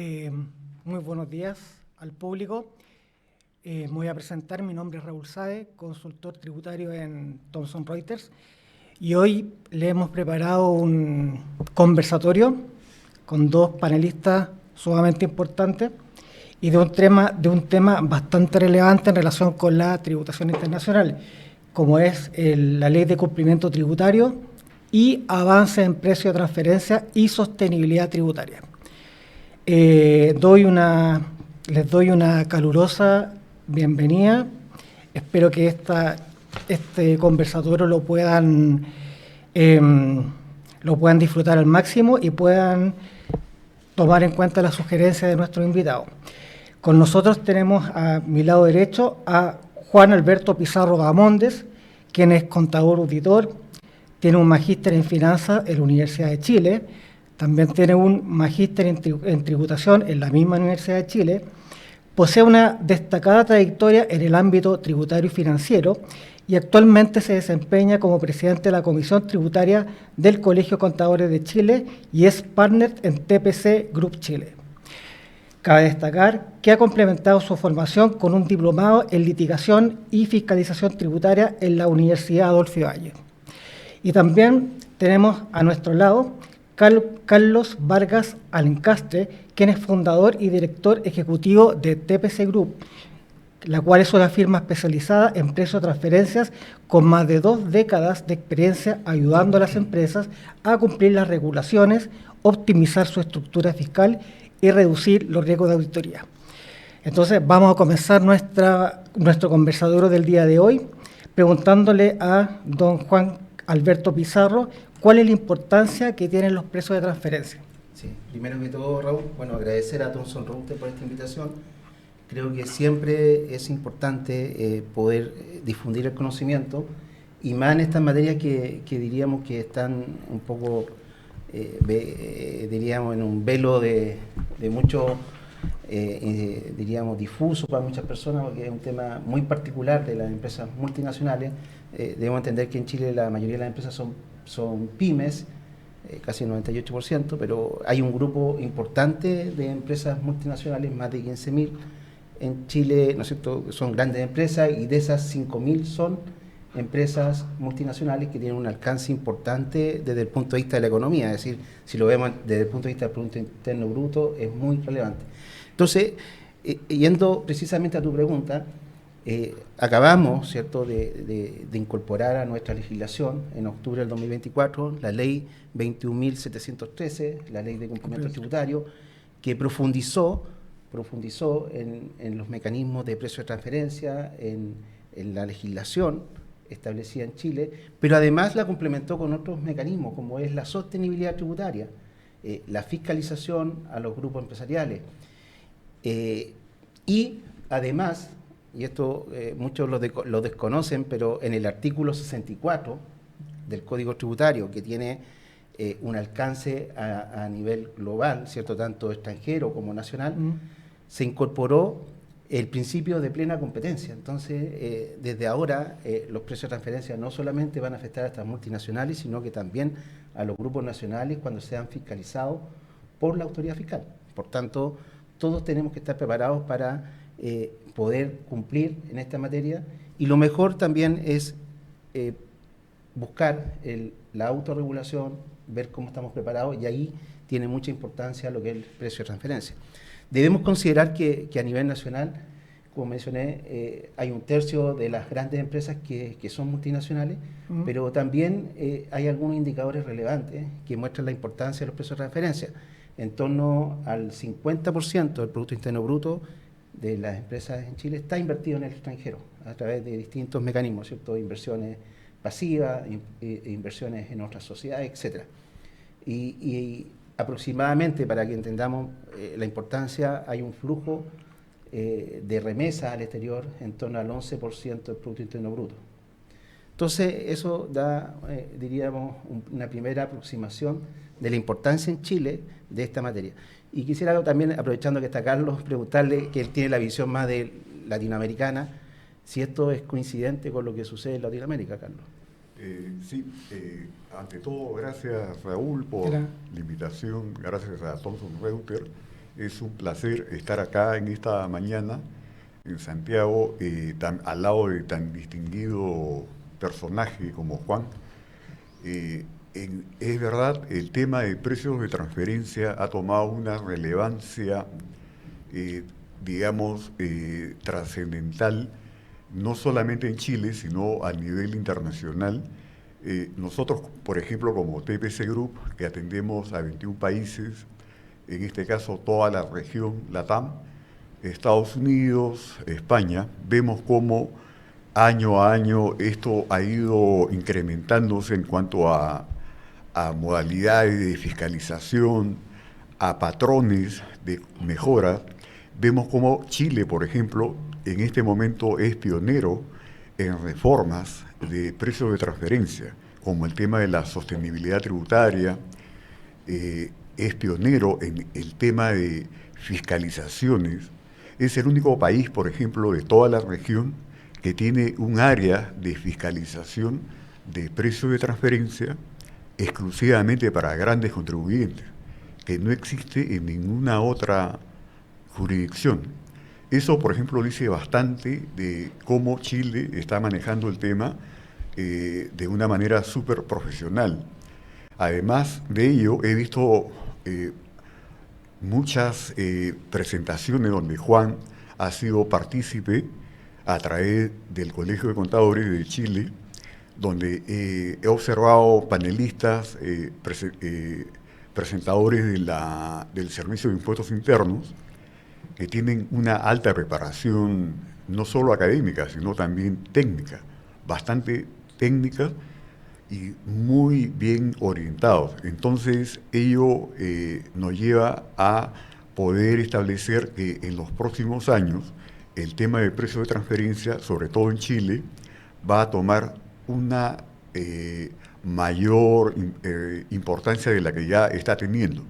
Eh, Muy buenos días al público. Me voy a presentar. Mi nombre es Raúl Sae, consultor tributario en Thomson Reuters. Y hoy le hemos preparado un conversatorio con dos panelistas sumamente importantes y de un tema bastante relevante en relación con la tributación internacional, como es la ley de cumplimiento tributario y avance en precio de transferencia y sostenibilidad tributaria. Les doy una calurosa bienvenida. Espero que este conversatorio lo puedan disfrutar al máximo y puedan tomar en cuenta las sugerencias de nuestros invitados. Con nosotros tenemos a mi lado derecho a Juan Alberto Pizarro Bahamondes, quien es contador auditor, tiene un magíster en finanzas en la Universidad de Chile, también tiene un magíster en tributación en la misma Universidad de Chile, posee una destacada trayectoria en el ámbito tributario y financiero y actualmente se desempeña como presidente de la Comisión Tributaria del Colegio de Contadores de Chile y es partner en TPC Group Chile. Cabe destacar que ha complementado su formación con un diplomado en litigación y fiscalización tributaria en la Universidad Adolfo Ibáñez. Y también tenemos a nuestro lado Carlos Vargas Alencastre, quien es fundador y director ejecutivo de TPC Group, la cual es una firma especializada en precio de transferencias con más de 2 décadas de experiencia ayudando a las empresas a cumplir las regulaciones, optimizar su estructura fiscal y reducir los riesgos de auditoría. Entonces, vamos a comenzar nuestro conversatorio del día de hoy preguntándole a don Juan Alberto Pizarro cuál es la importancia que tienen los precios de transferencia. Sí, primero que todo, Raúl, agradecer a Thomson Reuters por esta invitación. Creo que siempre es importante poder difundir el conocimiento y más en estas materias que diríamos que están un poco, diríamos, en un velo de mucho, diríamos, difuso para muchas personas, porque es un tema muy particular de las empresas multinacionales. Debemos entender que en Chile la mayoría de las empresas son pymes, casi el 98%, pero hay un grupo importante de empresas multinacionales, más de 15.000 en Chile, ¿no es cierto?, son grandes empresas y de esas 5.000 son empresas multinacionales que tienen un alcance importante desde el punto de vista de la economía, es decir, si lo vemos desde el punto de vista del Producto Interno Bruto, es muy relevante. Entonces, yendo precisamente a tu pregunta, acabamos, ¿cierto?, de incorporar a nuestra legislación en octubre del 2024 la ley 21.713, la ley de cumplimiento tributario, que profundizó en los mecanismos de precio de transferencia, en la legislación establecida en Chile, pero además la complementó con otros mecanismos, como es la sostenibilidad tributaria, la fiscalización a los grupos empresariales, y además, y esto muchos lo desconocen, pero en el artículo 64 del Código Tributario, que tiene un alcance a nivel global, ¿cierto?, tanto extranjero como nacional, se incorporó el principio de plena competencia. Entonces, desde ahora, los precios de transferencia no solamente van a afectar a estas multinacionales, sino que también a los grupos nacionales cuando sean fiscalizados por la autoridad fiscal. Por tanto, todos tenemos que estar preparados para poder cumplir en esta materia, y lo mejor también es buscar la autorregulación, ver cómo estamos preparados, y ahí tiene mucha importancia lo que es el precio de transferencia. Debemos considerar que a nivel nacional, como mencioné, hay un tercio de las grandes empresas que son multinacionales, pero también hay algunos indicadores relevantes que muestran la importancia de los precios de transferencia. En torno al 50% del Producto Interno Bruto de las empresas en Chile está invertido en el extranjero a través de distintos mecanismos, ¿cierto?, inversiones pasivas, inversiones en otras sociedades, etcétera. Y aproximadamente, para que entendamos la importancia, hay un flujo de remesas al exterior en torno al 11% del Producto Interno Bruto. Entonces, eso da, diríamos, una primera aproximación de la importancia en Chile de esta materia. Y quisiera también, aprovechando que está Carlos, preguntarle, que él tiene la visión más de latinoamericana, si esto es coincidente con lo que sucede en Latinoamérica, Carlos. Sí, ante todo, gracias Raúl por la invitación, gracias a Thomson Reuters. Es un placer estar acá en esta mañana en Santiago, al lado de tan distinguido personaje como Juan. Es verdad, el tema de precios de transferencia ha tomado una relevancia, digamos, trascendental, no solamente en Chile, sino a nivel internacional. Nosotros, por ejemplo, como TPC Group, que atendemos a 21 países, en este caso toda la región LATAM, Estados Unidos, España, vemos cómo año a año esto ha ido incrementándose en cuanto a modalidades de fiscalización, a patrones de mejora. Vemos cómo Chile, por ejemplo, en este momento es pionero en reformas de precios de transferencia, como el tema de la sostenibilidad tributaria, es pionero en el tema de fiscalizaciones. Es el único país, por ejemplo, de toda la región que tiene un área de fiscalización de precios de transferencia exclusivamente para grandes contribuyentes, que no existe en ninguna otra jurisdicción. Eso, por ejemplo, dice bastante de cómo Chile está manejando el tema de una manera súper profesional. Además de ello, he visto muchas presentaciones donde Juan ha sido partícipe a través del Colegio de Contadores de Chile, donde he observado panelistas, presentadores del Servicio de Impuestos Internos, que tienen una alta preparación, no solo académica, sino también técnica, bastante técnica y muy bien orientados. Entonces, ello nos lleva a poder establecer que en los próximos años el tema de precios de transferencia, sobre todo en Chile, va a tomar una mayor importancia de la que ya está teniendo.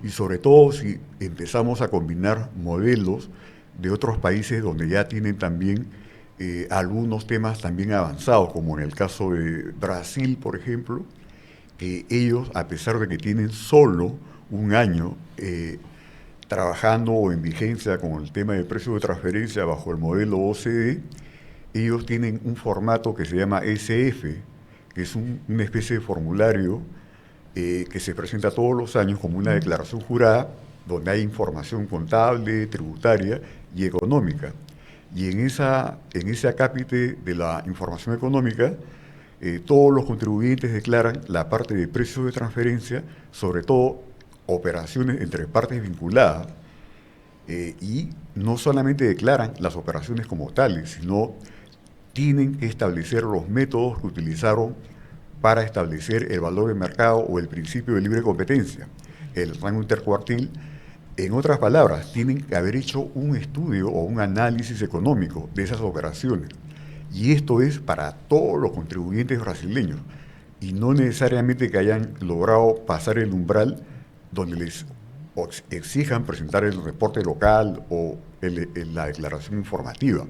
Y sobre todo si empezamos a combinar modelos de otros países donde ya tienen también algunos temas también avanzados, como en el caso de Brasil, por ejemplo, que ellos, a pesar de que tienen solo un año trabajando o en vigencia con el tema de precios de transferencia bajo el modelo OCDE, ellos tienen un formato que se llama SF, que es una especie de formulario que se presenta todos los años como una declaración jurada, donde hay información contable, tributaria y económica. Y en ese acápite de la información económica, todos los contribuyentes declaran la parte de precios de transferencia, sobre todo operaciones entre partes vinculadas, y no solamente declaran las operaciones como tales, sino tienen que establecer los métodos que utilizaron para establecer el valor de mercado o el principio de libre competencia, el rango intercuartil. En otras palabras, tienen que haber hecho un estudio o un análisis económico de esas operaciones. Y esto es para todos los contribuyentes brasileños, y no necesariamente que hayan logrado pasar el umbral donde les exijan presentar el reporte local o la declaración informativa.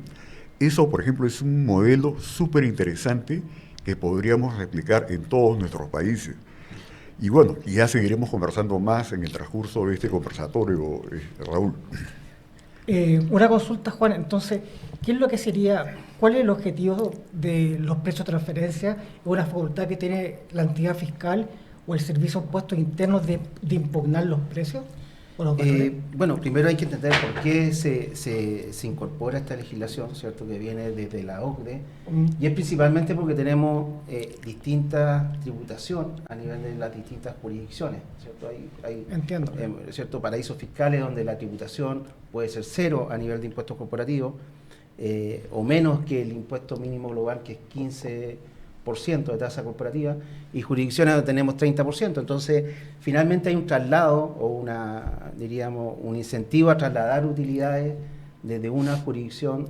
Eso, por ejemplo, es un modelo súper interesante que podríamos replicar en todos nuestros países. Y bueno, ya seguiremos conversando más en el transcurso de este conversatorio, Raúl. Una consulta, Juan, entonces, ¿qué es lo que sería, cuál es el objetivo de los precios de transferencia? ¿Es una facultad que tiene la entidad fiscal o el Servicio de Impuestos Internos de impugnar los precios? Bueno, primero hay que entender por qué se incorpora esta legislación, ¿cierto?, que viene desde la OCDE, y es principalmente porque tenemos distinta tributación a nivel de las distintas jurisdicciones, ¿cierto? Hay Entiendo. ¿Cierto?, paraísos fiscales donde la tributación puede ser cero a nivel de impuestos corporativos, o menos que el impuesto mínimo global, que es 15% de tasa corporativa, y jurisdicciones donde tenemos 30%. Entonces, finalmente hay un traslado o un incentivo a trasladar utilidades desde una jurisdicción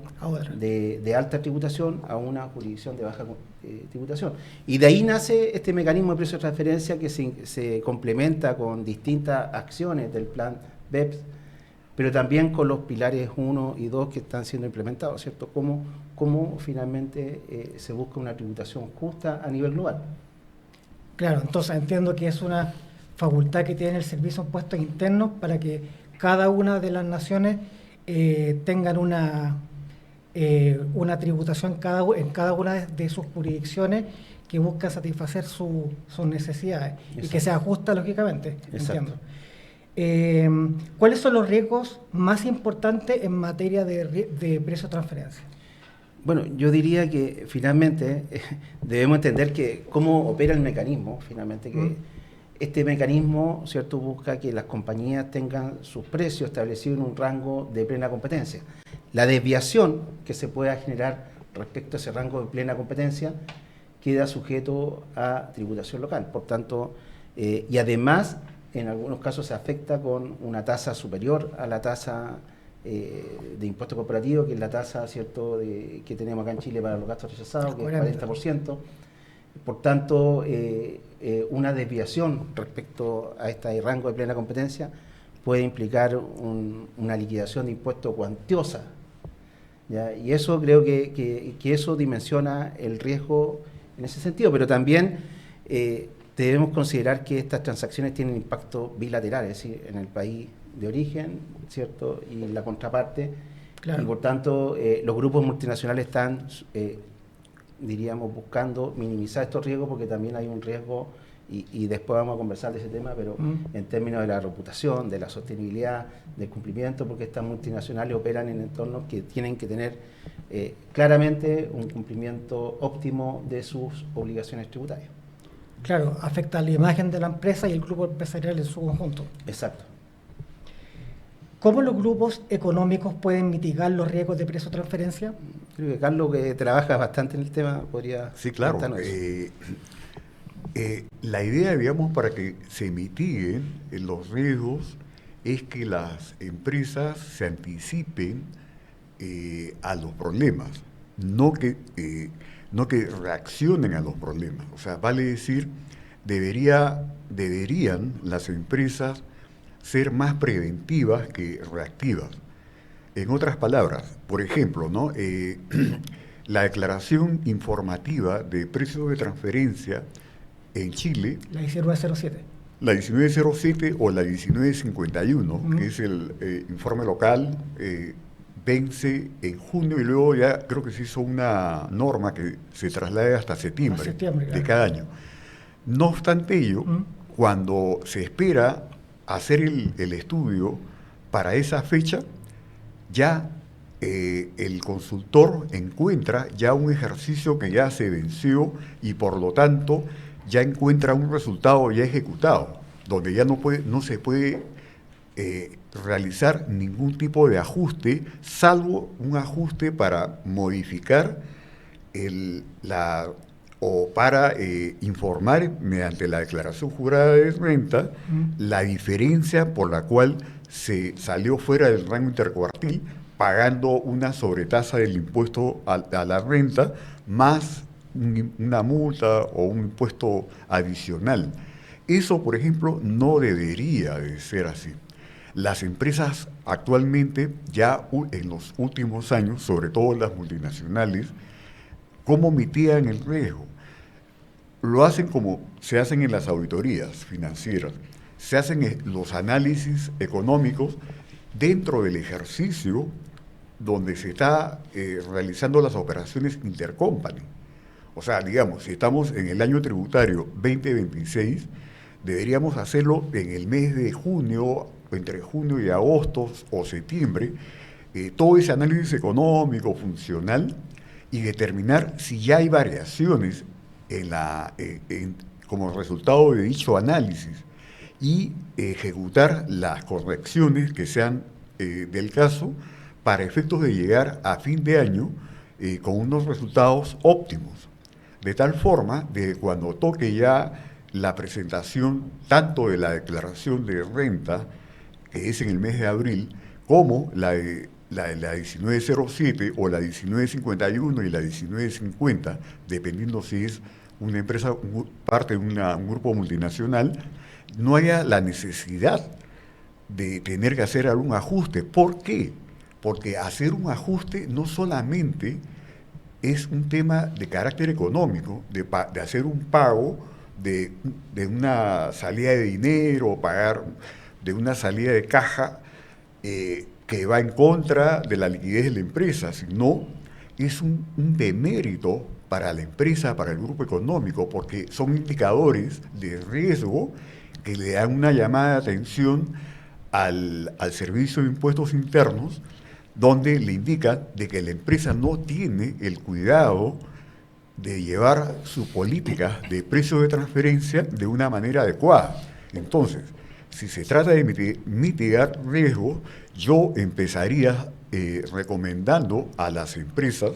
de alta tributación a una jurisdicción de baja tributación. Y de ahí nace este mecanismo de precio de transferencia que se complementa con distintas acciones del plan BEPS, pero también con los pilares 1 y 2 que están siendo implementados, ¿cierto? Cómo finalmente se busca una tributación justa a nivel global. Claro, entonces entiendo que es una facultad que tiene el Servicio de Impuestos Internos para que cada una de las naciones tengan una tributación en cada una de sus jurisdicciones que busca satisfacer sus necesidades. Exacto. Y que se ajusta lógicamente. Entiendo. ¿Cuáles son los riesgos más importantes en materia de precio de transferencia? Bueno, yo diría que finalmente debemos entender que cómo opera el mecanismo, finalmente que este mecanismo, ¿cierto?, busca que las compañías tengan sus precios establecidos en un rango de plena competencia. La desviación que se pueda generar respecto a ese rango de plena competencia queda sujeto a tributación local. Por tanto, y además, en algunos casos se afecta con una tasa superior a la tasa de impuesto corporativo, que es la tasa, ¿cierto?, que tenemos acá en Chile para los gastos rechazados, que es 40%. Por tanto, una desviación respecto a este rango de plena competencia puede implicar una liquidación de impuestos cuantiosa, ¿ya? Y eso creo que eso dimensiona el riesgo en ese sentido, pero también debemos considerar que estas transacciones tienen impacto bilateral, es decir, en el país de origen, ¿cierto?, y la contraparte, claro. Y por tanto los grupos multinacionales están, diríamos, buscando minimizar estos riesgos, porque también hay un riesgo, y después vamos a conversar de ese tema, pero en términos de la reputación, de la sostenibilidad, del cumplimiento, porque estas multinacionales operan en entornos que tienen que tener claramente un cumplimiento óptimo de sus obligaciones tributarias. Claro, afecta a la imagen de la empresa y el grupo empresarial en su conjunto. Exacto. ¿Cómo los grupos económicos pueden mitigar los riesgos de precio de transferencia? Creo que Carlos, que trabaja bastante en el tema, podría... Sí, claro. La idea, digamos, para que se mitiguen los riesgos es que las empresas se anticipen a los problemas, no que reaccionen a los problemas. O sea, vale decir, deberían las empresas ser más preventivas que reactivas. En otras palabras, por ejemplo, ¿no?, la declaración informativa de precios de transferencia en Chile, la 1907. La 1907 o la 1951, que es el informe local, vence en junio y luego ya creo que se hizo una norma que se traslada hasta septiembre de cada año. No obstante ello, cuando se espera hacer el estudio para esa fecha, ya el consultor encuentra ya un ejercicio que ya se venció y por lo tanto ya encuentra un resultado ya ejecutado, donde ya no se puede realizar ningún tipo de ajuste, salvo un ajuste para modificar o para informar mediante la declaración jurada de renta la diferencia por la cual se salió fuera del rango intercuartil, pagando una sobretasa del impuesto a la renta, más una multa o un impuesto adicional. Eso, por ejemplo, no debería de ser así. Las empresas actualmente, ya en los últimos años, sobre todo las multinacionales, ¿cómo mitigan el riesgo? Lo hacen como se hacen en las auditorías financieras. Se hacen los análisis económicos dentro del ejercicio donde se está realizando las operaciones intercompany. O sea, digamos, si estamos en el año tributario 2026, deberíamos hacerlo en el mes de junio, entre junio y agosto o septiembre, todo ese análisis económico, funcional, y determinar si ya hay variaciones como resultado de dicho análisis y ejecutar las correcciones que sean del caso para efectos de llegar a fin de año con unos resultados óptimos. De tal forma de cuando toque ya la presentación tanto de la declaración de renta, que es en el mes de abril, como la 1907 o la 1951 y la 1950, dependiendo si es una empresa, parte de un grupo multinacional, no haya la necesidad de tener que hacer algún ajuste. ¿Por qué? Porque hacer un ajuste no solamente es un tema de carácter económico, de hacer un pago de una salida de dinero, pagar de una salida de caja, que va en contra de la liquidez de la empresa, sino es un demérito para la empresa, para el grupo económico, porque son indicadores de riesgo que le dan una llamada de atención al Servicio de Impuestos Internos, donde le indican de que la empresa no tiene el cuidado de llevar su política de precio de transferencia de una manera adecuada. Entonces, si se trata de mitigar riesgos, yo empezaría recomendando a las empresas,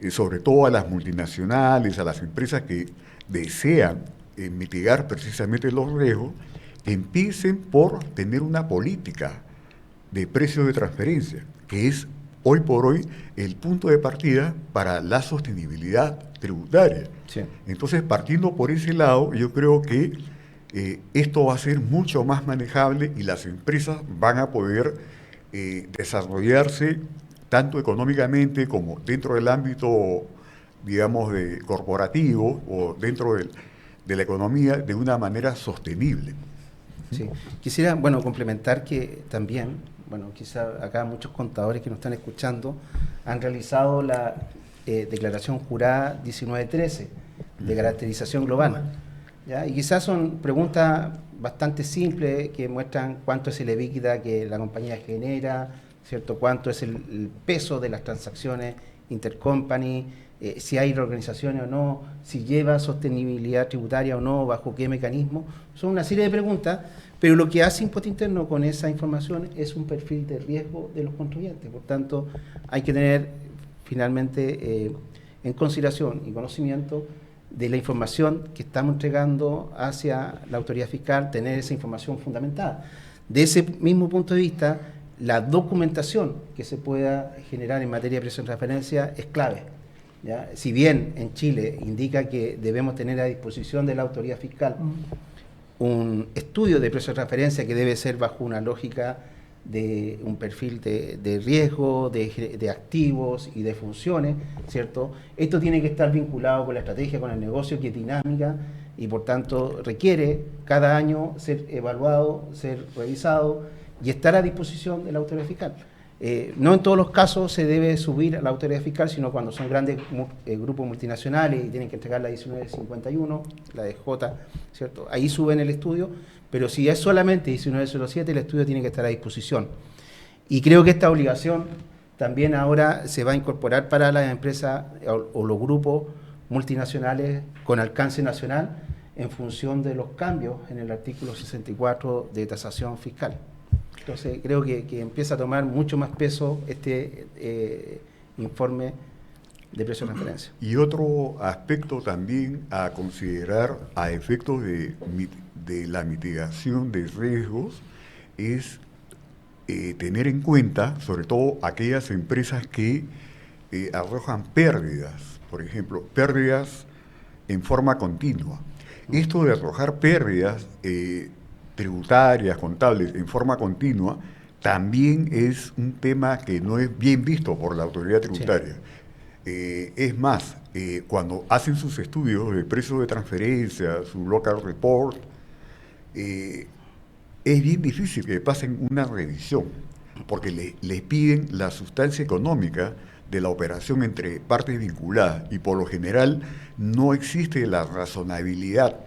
sobre todo a las multinacionales, a las empresas que desean mitigar precisamente los riesgos, que empiecen por tener una política de precios de transferencia, que es hoy por hoy el punto de partida para la sostenibilidad tributaria. Sí. Entonces, partiendo por ese lado, yo creo que esto va a ser mucho más manejable y las empresas van a poder desarrollarse tanto económicamente como dentro del ámbito, digamos, corporativo o dentro de la economía de una manera sostenible. Sí. Quisiera, bueno, complementar que también, bueno, quizá acá muchos contadores que nos están escuchando han realizado la declaración jurada 1913 de caracterización global, ¿ya? Y quizás son preguntas bastante simples que muestran cuánto es el EBITDA que la compañía genera, ¿cierto? Cuánto es el peso de las transacciones intercompany, si hay reorganizaciones o no, si lleva sostenibilidad tributaria o no, bajo qué mecanismo. Son una serie de preguntas, pero lo que hace Impuesto Interno con esa información es un perfil de riesgo de los contribuyentes. Por tanto, hay que tener finalmente en consideración y conocimiento de la información que estamos entregando hacia la autoridad fiscal, tener esa información fundamentada. De ese mismo punto de vista, la documentación que se pueda generar en materia de precios de transferencia es clave, ¿ya? Si bien en Chile indica que debemos tener a disposición de la autoridad fiscal un estudio de precios de transferencia que debe ser bajo una lógica de un perfil de riesgo, de activos y de funciones, ¿cierto? Esto tiene que estar vinculado con la estrategia, con el negocio, que es dinámica y por tanto requiere cada año ser evaluado, ser revisado y estar a disposición de la autoridad fiscal. No en todos los casos se debe subir a la autoridad fiscal, sino cuando son grandes grupos multinacionales y tienen que entregar la 1951, la DJ, ¿cierto? Ahí suben el estudio, pero si es solamente 1907, el estudio tiene que estar a disposición. Y creo que esta obligación también ahora se va a incorporar para las empresas o los grupos multinacionales con alcance nacional en función de los cambios en el artículo 64 de tasación fiscal. Entonces creo que empieza a tomar mucho más peso este informe de precios de transferencia. Y otro aspecto también a considerar a efectos de la mitigación de riesgos es tener en cuenta, sobre todo aquellas empresas que arrojan pérdidas, por ejemplo, pérdidas en forma continua. Esto de arrojar pérdidas tributarias, contables, en forma continua, también es un tema que no es bien visto por la autoridad tributaria. Sí. Es más, cuando hacen sus estudios de precios de transferencia, su local report, es bien difícil que pasen una revisión, porque les piden la sustancia económica de la operación entre partes vinculadas y por lo general no existe la razonabilidad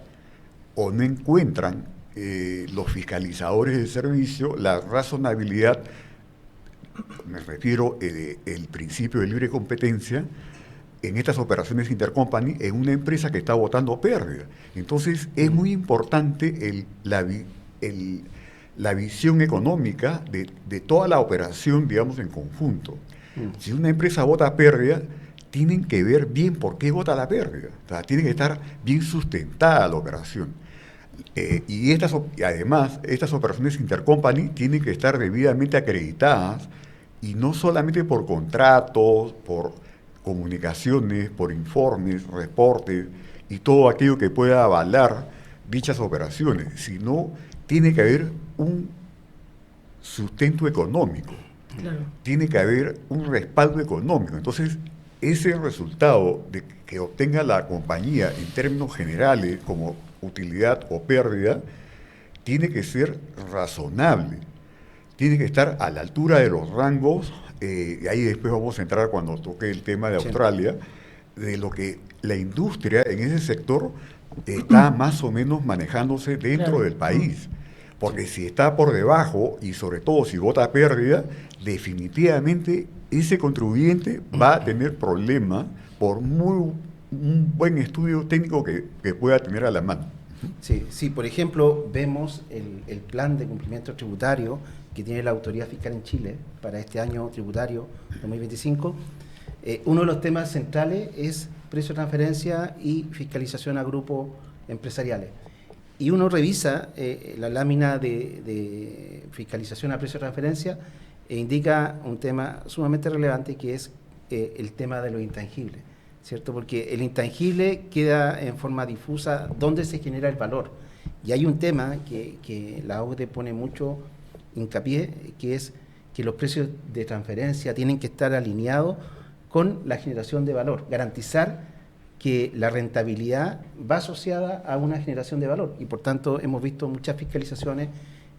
o no encuentran los fiscalizadores del servicio la razonabilidad, me refiero el principio de libre competencia en estas operaciones intercompany en una empresa que está botando pérdida. Entonces es muy importante la visión económica de toda la operación, digamos, en conjunto. Si una empresa bota pérdida, tienen que ver bien por qué bota la pérdida. O sea, tiene que estar bien sustentada la operación. Y además, estas operaciones intercompany tienen que estar debidamente acreditadas y no solamente por contratos, por comunicaciones, por informes, reportes y todo aquello que pueda avalar dichas operaciones, sino tiene que haber un sustento económico, claro. Tiene que haber un respaldo económico. Entonces, ese resultado que obtenga la compañía en términos generales como utilidad o pérdida, tiene que ser razonable. tiene que estar a la altura de los rangos, y ahí después vamos a entrar cuando toque el tema de Australia, de lo que la industria en ese sector está más o menos manejándose dentro del país. Porque si está por debajo, y sobre todo si vota pérdida, definitivamente ese contribuyente va a tener problemas por un buen estudio técnico que pueda tener a la mano. Sí, sí, por ejemplo, vemos el plan de cumplimiento tributario que tiene la Autoridad Fiscal en Chile para este año tributario 2025. Uno de los temas centrales es precio de transferencia y fiscalización a grupos empresariales. Y uno revisa la lámina de fiscalización a precio de transferencia e indica un tema sumamente relevante que es el tema de los intangibles, ¿cierto? Porque el intangible queda en forma difusa dónde se genera el valor. Y hay un tema que la OCDE pone mucho hincapié, que es que los precios de transferencia tienen que estar alineados con la generación de valor, garantizar que la rentabilidad va asociada a una generación de valor. Y por tanto hemos visto muchas fiscalizaciones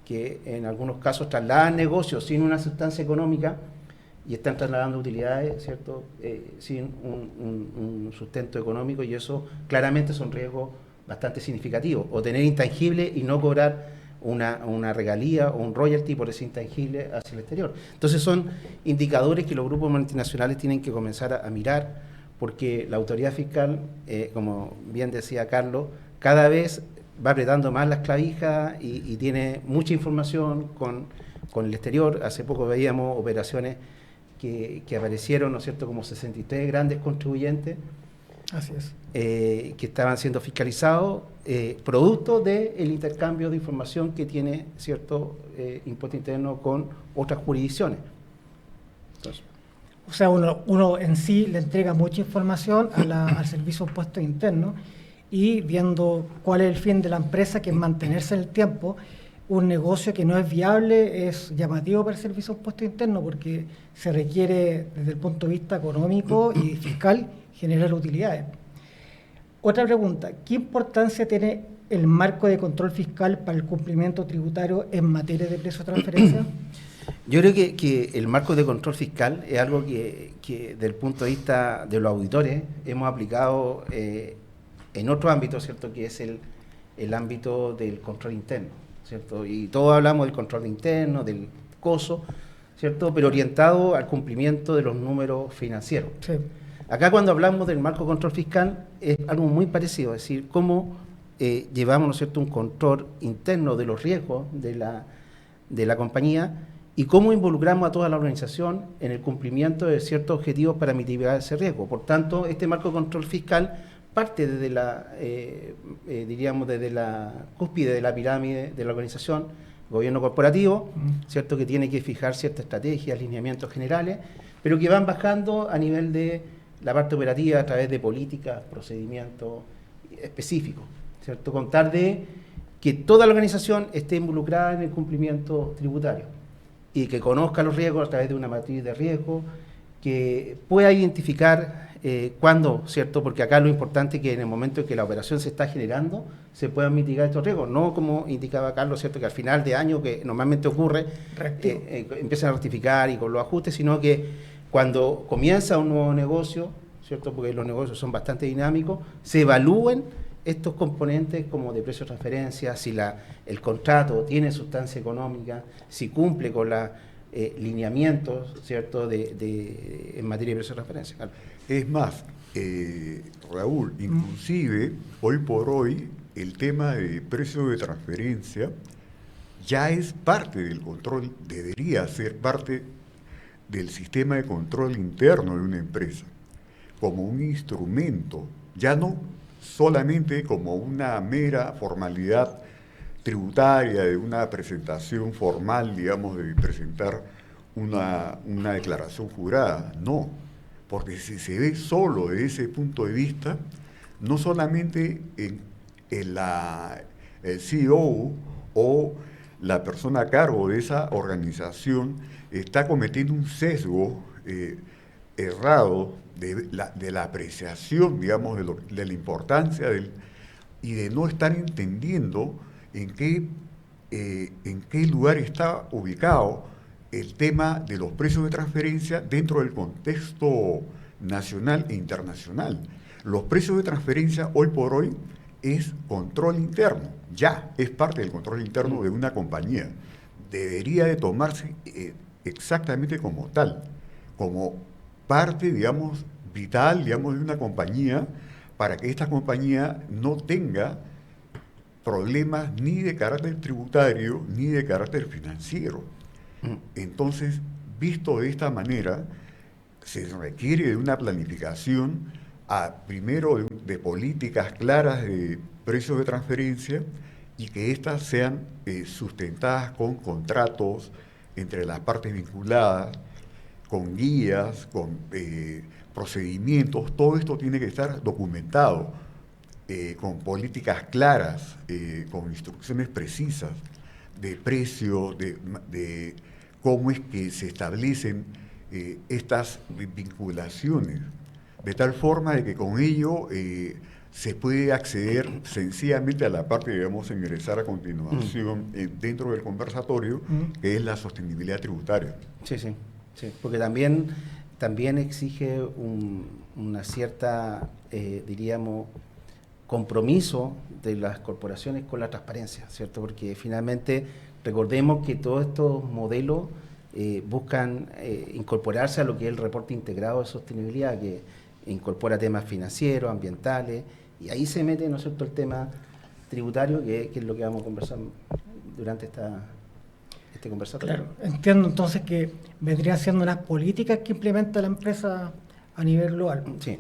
que en algunos casos trasladan negocios sin una sustancia económica y están trasladando utilidades, ¿cierto? Sin un sustento económico, y eso claramente son riesgos bastante significativos. O tener intangible y no cobrar una regalía o un royalty por ese intangible hacia el exterior. Entonces son indicadores que los grupos multinacionales tienen que comenzar a mirar, porque la autoridad fiscal, como bien decía Carlos, cada vez va apretando más las clavijas y tiene mucha información con el exterior. Hace poco veíamos operaciones que aparecieron, ¿no es cierto?, como 63 grandes contribuyentes. Así es. Que estaban siendo fiscalizados, producto del intercambio de información que tiene cierto impuesto interno con otras jurisdicciones. Entonces, O sea, uno en sí le entrega mucha información al servicio de impuestos internos, y viendo cuál es el fin de la empresa, que es mantenerse en el tiempo. Un negocio que no es viable es llamativo para el servicio de impuestos internos, porque se requiere desde el punto de vista económico y fiscal generar utilidades. Otra pregunta: ¿qué importancia tiene el marco de control fiscal para el cumplimiento tributario en materia de precio de transferencia? yo creo que el marco de control fiscal es algo que desde el punto de vista de los auditores hemos aplicado en otro ámbito, ¿cierto?, que es el ámbito del control interno, ¿cierto? Y todos hablamos del control interno, del COSO, ¿cierto?, pero orientado al cumplimiento de los números financieros. Sí. Acá, cuando hablamos del marco de control fiscal, es algo muy parecido, es decir, cómo llevamos, ¿no es cierto?, un control interno de los riesgos de la compañía, y cómo involucramos a toda la organización en el cumplimiento de ciertos objetivos para mitigar ese riesgo. Por tanto, este marco de control fiscal parte desde diríamos, desde la cúspide de la pirámide de la organización, gobierno corporativo, ¿cierto?, que tiene que fijar ciertas estrategias, lineamientos generales, pero que van bajando a nivel de la parte operativa a través de políticas, procedimientos específicos, ¿cierto?, con tal de que toda la organización esté involucrada en el cumplimiento tributario y que conozca los riesgos a través de una matriz de riesgo, que pueda identificar cuándo, ¿cierto?, porque acá lo importante es que en el momento en que la operación se está generando se puedan mitigar estos riesgos, no como indicaba Carlos, ¿cierto?, que al final de año, que normalmente ocurre, empiezan a rectificar y con los ajustes, sino que cuando comienza un nuevo negocio, ¿cierto?, porque los negocios son bastante dinámicos, se evalúen estos componentes como de precio de transferencia, si el contrato tiene sustancia económica, si cumple con los lineamientos, ¿cierto?, en materia de precio de transferencia. Claro. Es más, Raúl, inclusive hoy por hoy el tema de precio de transferencia ya es parte del control, debería ser parte del sistema de control interno de una empresa, como un instrumento, ya no solamente como una mera formalidad tributaria de una presentación formal, digamos, de presentar una declaración jurada, no, porque si se ve solo desde ese punto de vista, no solamente el CEO o la persona a cargo de esa organización está cometiendo un sesgo errado de la apreciación, digamos, de la importancia y de no estar entendiendo en qué en qué lugar está ubicado el tema de los precios de transferencia dentro del contexto nacional e internacional. Los precios de transferencia hoy por hoy es control interno, ya es parte del control interno de una compañía. Debería de tomarse exactamente como tal, como parte, digamos, vital, digamos, de una compañía, para que esta compañía no tenga problemas ni de carácter tributario ni de carácter financiero. Entonces, visto de esta manera, se requiere de una planificación, primero de políticas claras de precios de transferencia y que éstas sean sustentadas con contratos entre las partes vinculadas, con guías, con procedimientos. Todo esto tiene que estar documentado, con políticas claras, con instrucciones precisas de precio, de cómo es que se establecen estas vinculaciones, de tal forma de que con ello se puede acceder sencillamente a la parte que vamos a ingresar a continuación dentro del conversatorio, que es la sostenibilidad tributaria. Sí, sí, sí, porque también exige una cierta, diríamos, compromiso de las corporaciones con la transparencia, ¿cierto? Porque finalmente recordemos que todos estos modelos buscan incorporarse a lo que es el reporte integrado de sostenibilidad, que incorpora temas financieros, ambientales, y ahí se mete, ¿no es cierto?, el tema tributario, que es lo que vamos a conversar durante este conversatorio. Claro, entiendo entonces que vendrían siendo unas políticas que implementa la empresa a nivel global. Sí.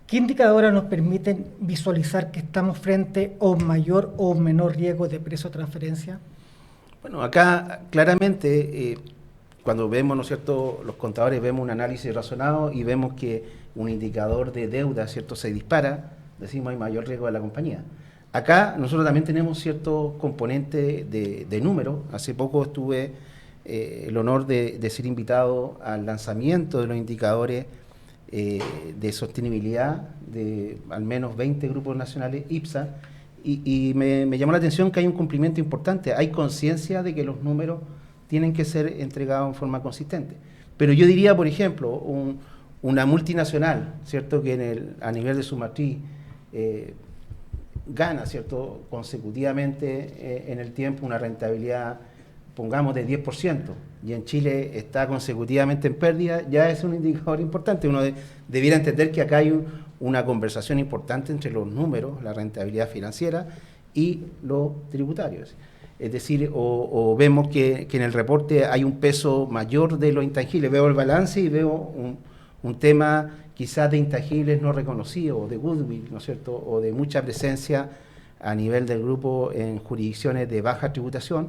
¿Qué indicadores nos permiten visualizar que estamos frente a un mayor o un menor riesgo de precio de transferencia? Bueno, acá claramente cuando vemos, ¿no es cierto?, los contadores vemos un análisis razonado y vemos que un indicador de deuda, ¿cierto?, se dispara, decimos hay mayor riesgo de la compañía. Acá nosotros también tenemos cierto componente de números. Hace poco tuve el honor de ser invitado al lanzamiento de los indicadores de sostenibilidad de al menos 20 grupos nacionales IPSA, y me llamó la atención que hay un cumplimiento importante. Hay conciencia de que los números tienen que ser entregados en forma consistente. Pero yo diría, por ejemplo, una multinacional, ¿cierto?, que a nivel de su matriz gana, ¿cierto?, consecutivamente en el tiempo una rentabilidad, pongamos, de 10%, y en Chile está consecutivamente en pérdida, ya es un indicador importante. Uno debiera entender que acá hay una conversación importante entre los números, la rentabilidad financiera y lo tributario. Es decir, o vemos que en el reporte hay un peso mayor de lo intangible. Veo el balance y veo un tema quizás de intangibles no reconocidos, de goodwill, ¿no es cierto?, o de mucha presencia a nivel del grupo en jurisdicciones de baja tributación.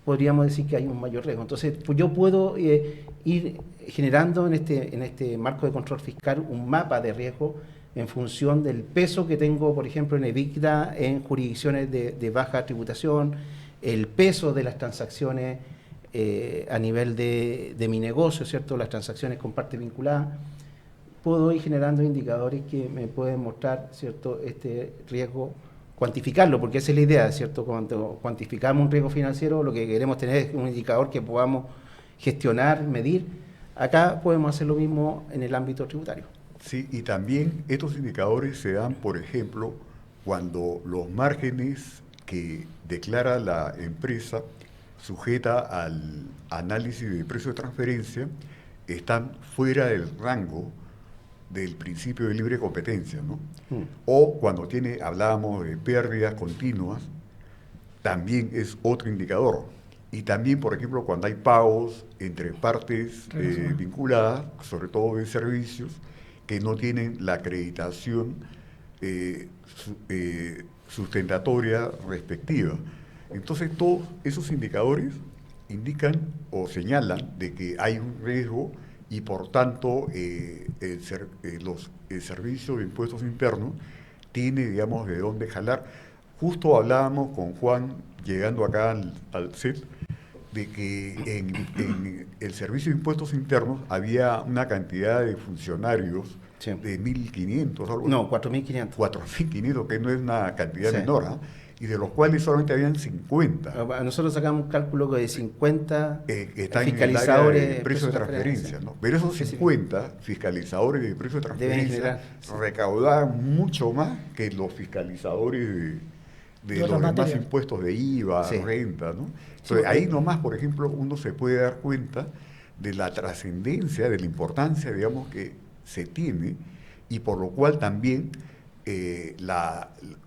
Podríamos decir que hay un mayor riesgo. Entonces, pues yo puedo ir generando en este marco de control fiscal un mapa de riesgo en función del peso que tengo, por ejemplo, en EBITDA, en jurisdicciones de baja tributación, el peso de las transacciones a nivel de mi negocio, ¿cierto?, las transacciones con parte vinculada. Puedo ir generando indicadores que me pueden mostrar, ¿cierto?, este riesgo, cuantificarlo, porque esa es la idea, ¿cierto? Cuando cuantificamos un riesgo financiero, lo que queremos tener es un indicador que podamos gestionar, medir. Acá podemos hacer lo mismo en el ámbito tributario. Sí, y también estos indicadores se dan, por ejemplo, cuando los márgenes que declara la empresa sujeta al análisis de precio de transferencia están fuera del rango del principio de libre competencia, ¿no? O cuando hablábamos de pérdidas continuas, también es otro indicador. Y también, por ejemplo, cuando hay pagos entre partes vinculadas, sobre todo de servicios, que no tienen la acreditación sustentatoria respectiva. Entonces, todos esos indicadores indican o señalan de que hay un riesgo y, por tanto, el Servicio de Impuestos Internos tiene, digamos, de dónde jalar. Justo hablábamos con Juan, llegando acá al set, de que en el Servicio de Impuestos Internos había una cantidad de funcionarios de 1.500. No, 4.500. 4.500, que no es una cantidad menor, ¿eh? y de los cuales solamente habían 50. Nosotros sacamos un cálculo de 50 que están fiscalizadores en el precio de transferencia, ¿no? Pero esos 50 fiscalizadores de precio de transferencia recaudaban mucho más que los fiscalizadores de los demás impuestos de IVA, renta, ¿no? Entonces, ahí nomás, por ejemplo, uno se puede dar cuenta de la trascendencia, de la importancia, digamos, que se tiene, y por lo cual también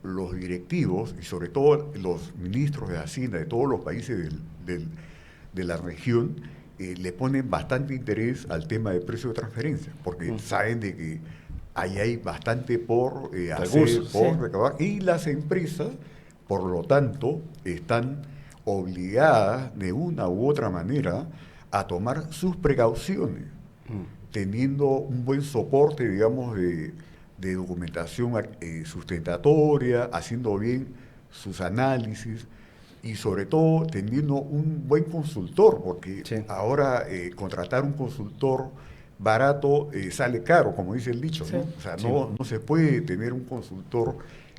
los directivos, y sobre todo los ministros de Hacienda de todos los países de la región, le ponen bastante interés al tema del precio de transferencia, porque saben de que ahí hay bastante por hacer, por recabar, y las empresas, por lo tanto, están obligadas de una u otra manera a tomar sus precauciones, teniendo un buen soporte, digamos, de documentación sustentatoria, haciendo bien sus análisis y sobre todo teniendo un buen consultor, porque ahora contratar un consultor barato sale caro, como dice el dicho, ¿no? O sea, no se puede tener un consultor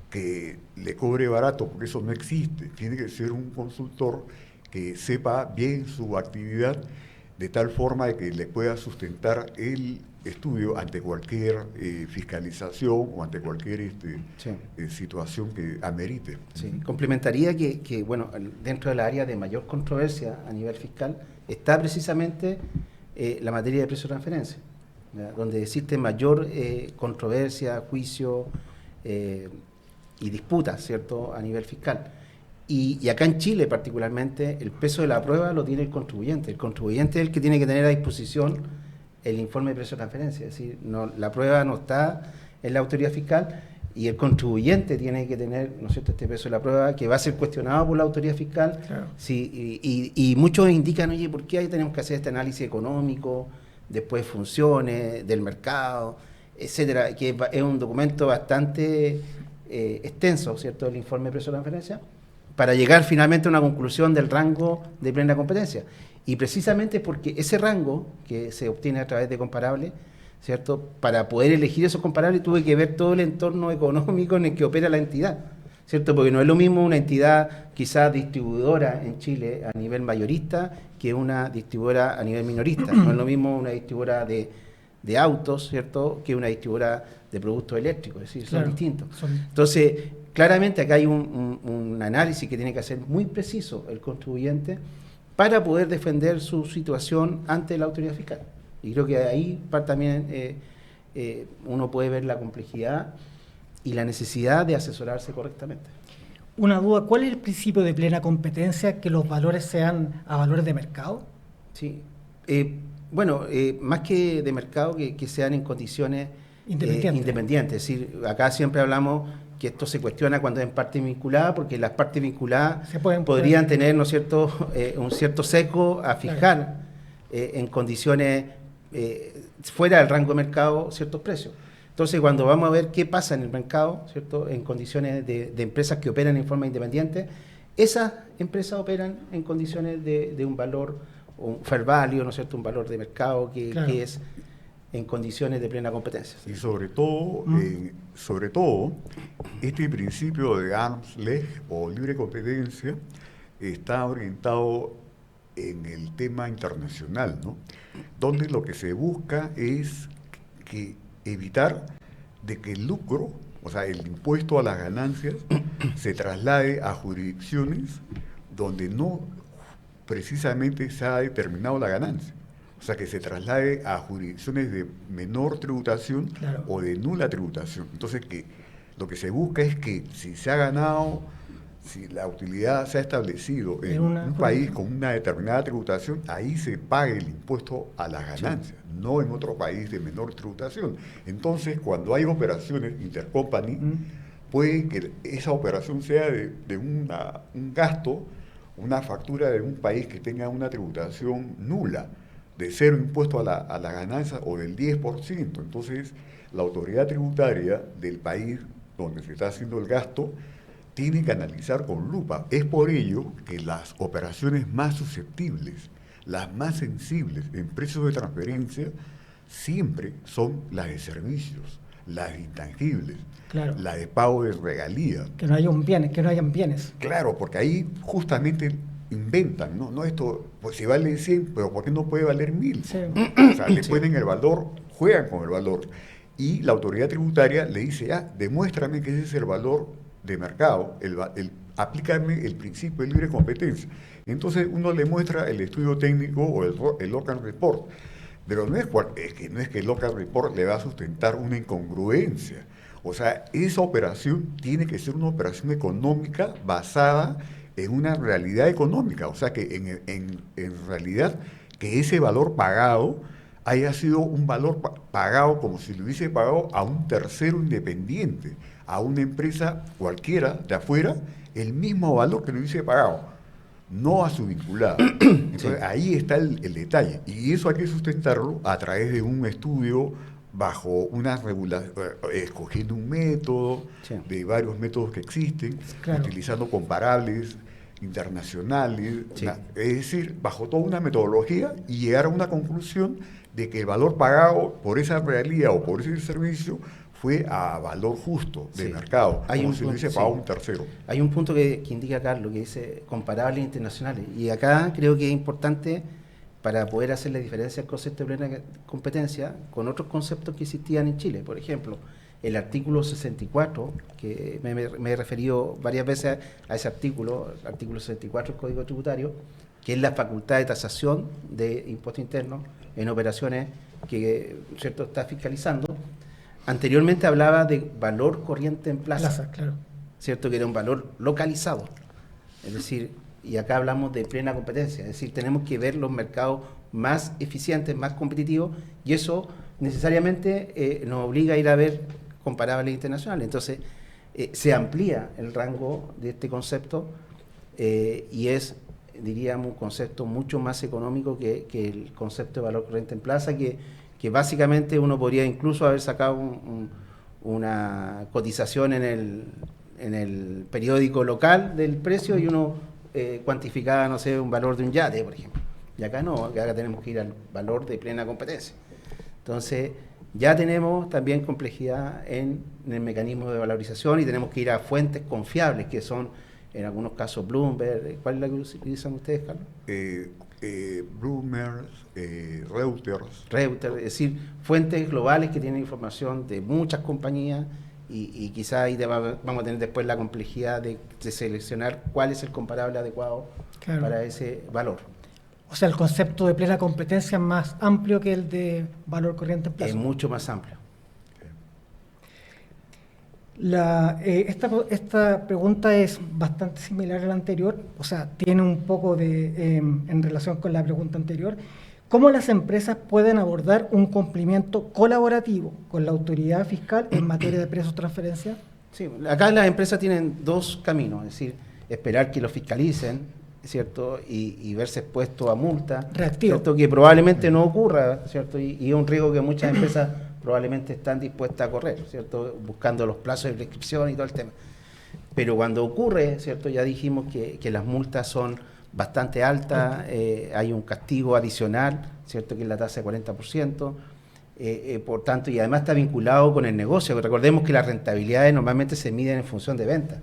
que le cobre barato, porque eso no existe. Tiene que ser un consultor que sepa bien su actividad, de tal forma de que le pueda sustentar el estudio ante cualquier fiscalización o ante cualquier situación que amerite. Sí. Complementaría que, bueno, dentro del área de mayor controversia a nivel fiscal está precisamente la materia de precio de transferencia, ¿ya? Donde existe mayor controversia, juicio y disputas, ¿cierto?, a nivel fiscal. Y acá en Chile particularmente el peso de la prueba lo tiene el contribuyente. El contribuyente es el que tiene que tener a disposición el informe de precio de transferencia. Es decir, la prueba no está en la autoridad fiscal y el contribuyente tiene que tener, ¿no es cierto?, este peso de la prueba que va a ser cuestionado por la autoridad fiscal. Claro. Sí, y muchos indican, oye, ¿por qué ahí tenemos que hacer este análisis económico, después funciones, del mercado, etcétera? Que es un documento bastante extenso, ¿cierto?, el informe de precio de transferencia, para llegar finalmente a una conclusión del rango de plena competencia. Y precisamente porque ese rango que se obtiene a través de comparables, ¿cierto?, para poder elegir esos comparables tuve que ver todo el entorno económico en el que opera la entidad, ¿cierto? Porque no es lo mismo una entidad quizás distribuidora en Chile a nivel mayorista que una distribuidora a nivel minorista. No es lo mismo una distribuidora de autos, ¿cierto?, que una distribuidora de productos eléctricos, es decir, son distintos. Entonces, claramente acá hay un análisis que tiene que hacer muy preciso el contribuyente para poder defender su situación ante la autoridad fiscal. Y creo que ahí también uno puede ver la complejidad y la necesidad de asesorarse correctamente. Una duda, ¿cuál es el principio de plena competencia? ¿Que los valores sean a valores de mercado? Sí, bueno, más que de mercado, que sean en condiciones independientes. Es decir, acá siempre hablamos que esto se cuestiona cuando es en parte vinculada, porque las partes vinculadas podrían tener, ¿no es cierto?, un cierto sesgo a fijar en condiciones fuera del rango de mercado ciertos precios. Entonces, cuando vamos a ver qué pasa en el mercado, ¿cierto?, en condiciones de empresas que operan en forma independiente, esas empresas operan en condiciones de un valor, un fair value, ¿no es cierto?, un valor de mercado que es en condiciones de plena competencia. Y sobre todo, este principio de arm's length o libre competencia está orientado en el tema internacional, ¿no?, donde lo que se busca es evitar de que el lucro, o sea, el impuesto a las ganancias, se traslade a jurisdicciones donde no precisamente se ha determinado la ganancia. O sea, que se traslade a jurisdicciones de menor tributación o de nula tributación. Entonces, lo que se busca es que si se ha ganado, si la utilidad se ha establecido en un país con una determinada tributación, ahí se pague el impuesto a las ganancias, no en otro país de menor tributación. Entonces, cuando hay operaciones intercompany, puede que esa operación sea de un gasto, una factura de un país que tenga una tributación nula, de cero impuesto a la ganancia o del 10%. Entonces, la autoridad tributaria del país donde se está haciendo el gasto tiene que analizar con lupa. Es por ello que las operaciones más susceptibles, las más sensibles en precios de transferencia, siempre son las de servicios, las intangibles, Claro. la de pago de regalías. Que no haya que no hayan bienes. Claro, porque ahí justamente inventan, ¿no? No esto, pues si vale 100, pero ¿por qué no puede valer 1000? Sí. O sea, le ponen el valor, juegan con el valor. Y la autoridad tributaria le dice, demuéstrame que ese es el valor de mercado, aplícame el principio de libre competencia. Entonces uno le muestra el estudio técnico o el local report. Pero no es que el local report le va a sustentar una incongruencia. O sea, esa operación tiene que ser una operación económica basada en una realidad económica. O sea, que en realidad que ese valor pagado haya sido un valor pagado como si lo hubiese pagado a un tercero independiente, a una empresa cualquiera de afuera, el mismo valor que lo hubiese pagado, no a su vinculada. Entonces, ahí está el detalle. Y eso hay que sustentarlo a través de un estudio bajo una regulación, escogiendo un método, de varios métodos que existen, Claro. utilizando comparables internacionales, Sí. Es decir, bajo toda una metodología y llegar a una conclusión de que el valor pagado por esa realidad o por ese servicio fue a valor justo de Sí. mercado, Hay como un si lo hubiese punto, pagado sí. un tercero. Hay un punto que indica Carlos, que dice comparables internacionales. Y acá creo que es importante para poder hacer la diferencia del concepto de plena competencia con otros conceptos que existían en Chile. Por ejemplo, el artículo 64, que me he referido varias veces a ese artículo 64 del Código Tributario, que es la facultad de tasación de impuesto interno en operaciones que, ¿cierto?, está fiscalizando. Anteriormente hablaba de valor corriente en plaza, Claro. ¿cierto?, que era un valor localizado. Es decir, y acá hablamos de plena competencia, es decir, tenemos que ver los mercados más eficientes, más competitivos, y eso necesariamente nos obliga a ir a ver comparables internacionales. Entonces, se amplía el rango de este concepto y es, diríamos, un concepto mucho más económico que el concepto de valor corriente en plaza, que básicamente uno podría incluso haber sacado una cotización en el periódico local del precio y uno cuantificaba, no sé, un valor de un yate, por ejemplo. Y acá no, acá tenemos que ir al valor de plena competencia. Entonces, ya tenemos también complejidad en el mecanismo de valorización y tenemos que ir a fuentes confiables, que son, en algunos casos, Bloomberg. ¿Cuál es la que utilizan ustedes, Carlos? Bloomberg, Reuters. Reuters, es decir, fuentes globales que tienen información de muchas compañías y quizás ahí vamos a tener después la complejidad de seleccionar cuál es el comparable adecuado para ese valor. O sea, el concepto de plena competencia es más amplio que el de valor corriente en plazo. Es mucho más amplio. Esta pregunta es bastante similar a la anterior, o sea, tiene un poco en relación con la pregunta anterior. ¿Cómo las empresas pueden abordar un cumplimiento colaborativo con la autoridad fiscal en materia de precios transferencia? Sí, acá las empresas tienen dos caminos, es decir, esperar que lo fiscalicen, ¿cierto? Y verse expuesto a multa, Reactivo. ¿cierto? Que probablemente no ocurra, ¿cierto? Y es un riesgo que muchas empresas probablemente están dispuestas a correr, ¿cierto? Buscando los plazos de prescripción y todo el tema. Pero cuando ocurre, ¿cierto? Ya dijimos que las multas son bastante altas, hay un castigo adicional, ¿cierto?, que es la tasa de 40%, por tanto, y además está vinculado con el negocio. Recordemos que las rentabilidades normalmente se miden en función de ventas.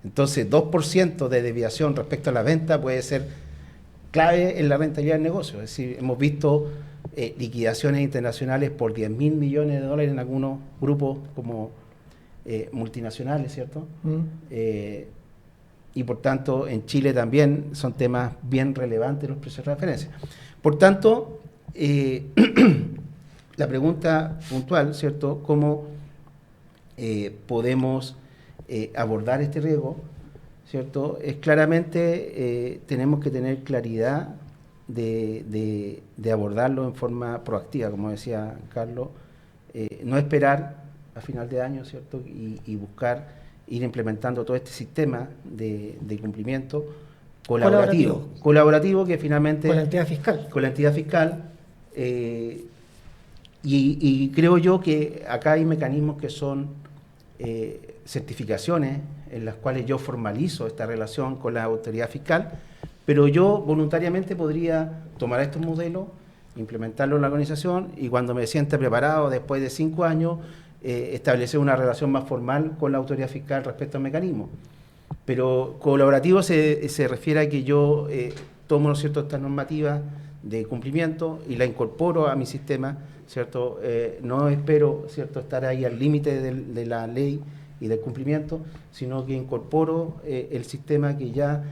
Entonces, 2% de desviación respecto a la venta puede ser clave en la rentabilidad del negocio. Es decir, hemos visto liquidaciones internacionales por 10.000 millones de dólares en algunos grupos como multinacionales, ¿cierto? Y por tanto, en Chile también son temas bien relevantes los precios de referencia. Por tanto, la pregunta puntual, ¿cierto?, ¿cómo podemos abordar este riesgo? ¿Cierto? Es claramente tenemos que tener claridad de abordarlo en forma proactiva, como decía Carlos, no esperar a final de año, ¿cierto?, y buscar ir implementando todo este sistema de cumplimiento colaborativo que finalmente... Con la entidad fiscal. Con la entidad fiscal. Y creo yo que acá hay mecanismos que son certificaciones en las cuales yo formalizo esta relación con la autoridad fiscal, pero yo voluntariamente podría tomar estos modelos, implementarlo en la organización y cuando me sienta preparado después de 5 años, establecer una relación más formal con la autoridad fiscal respecto al mecanismo. Pero colaborativo se refiere a que yo tomo, ¿no es cierto?, estas normativas de cumplimiento y la incorporo a mi sistema, ¿cierto? No espero, ¿cierto?, estar ahí al límite de la ley y del cumplimiento, sino que incorporo el sistema que ya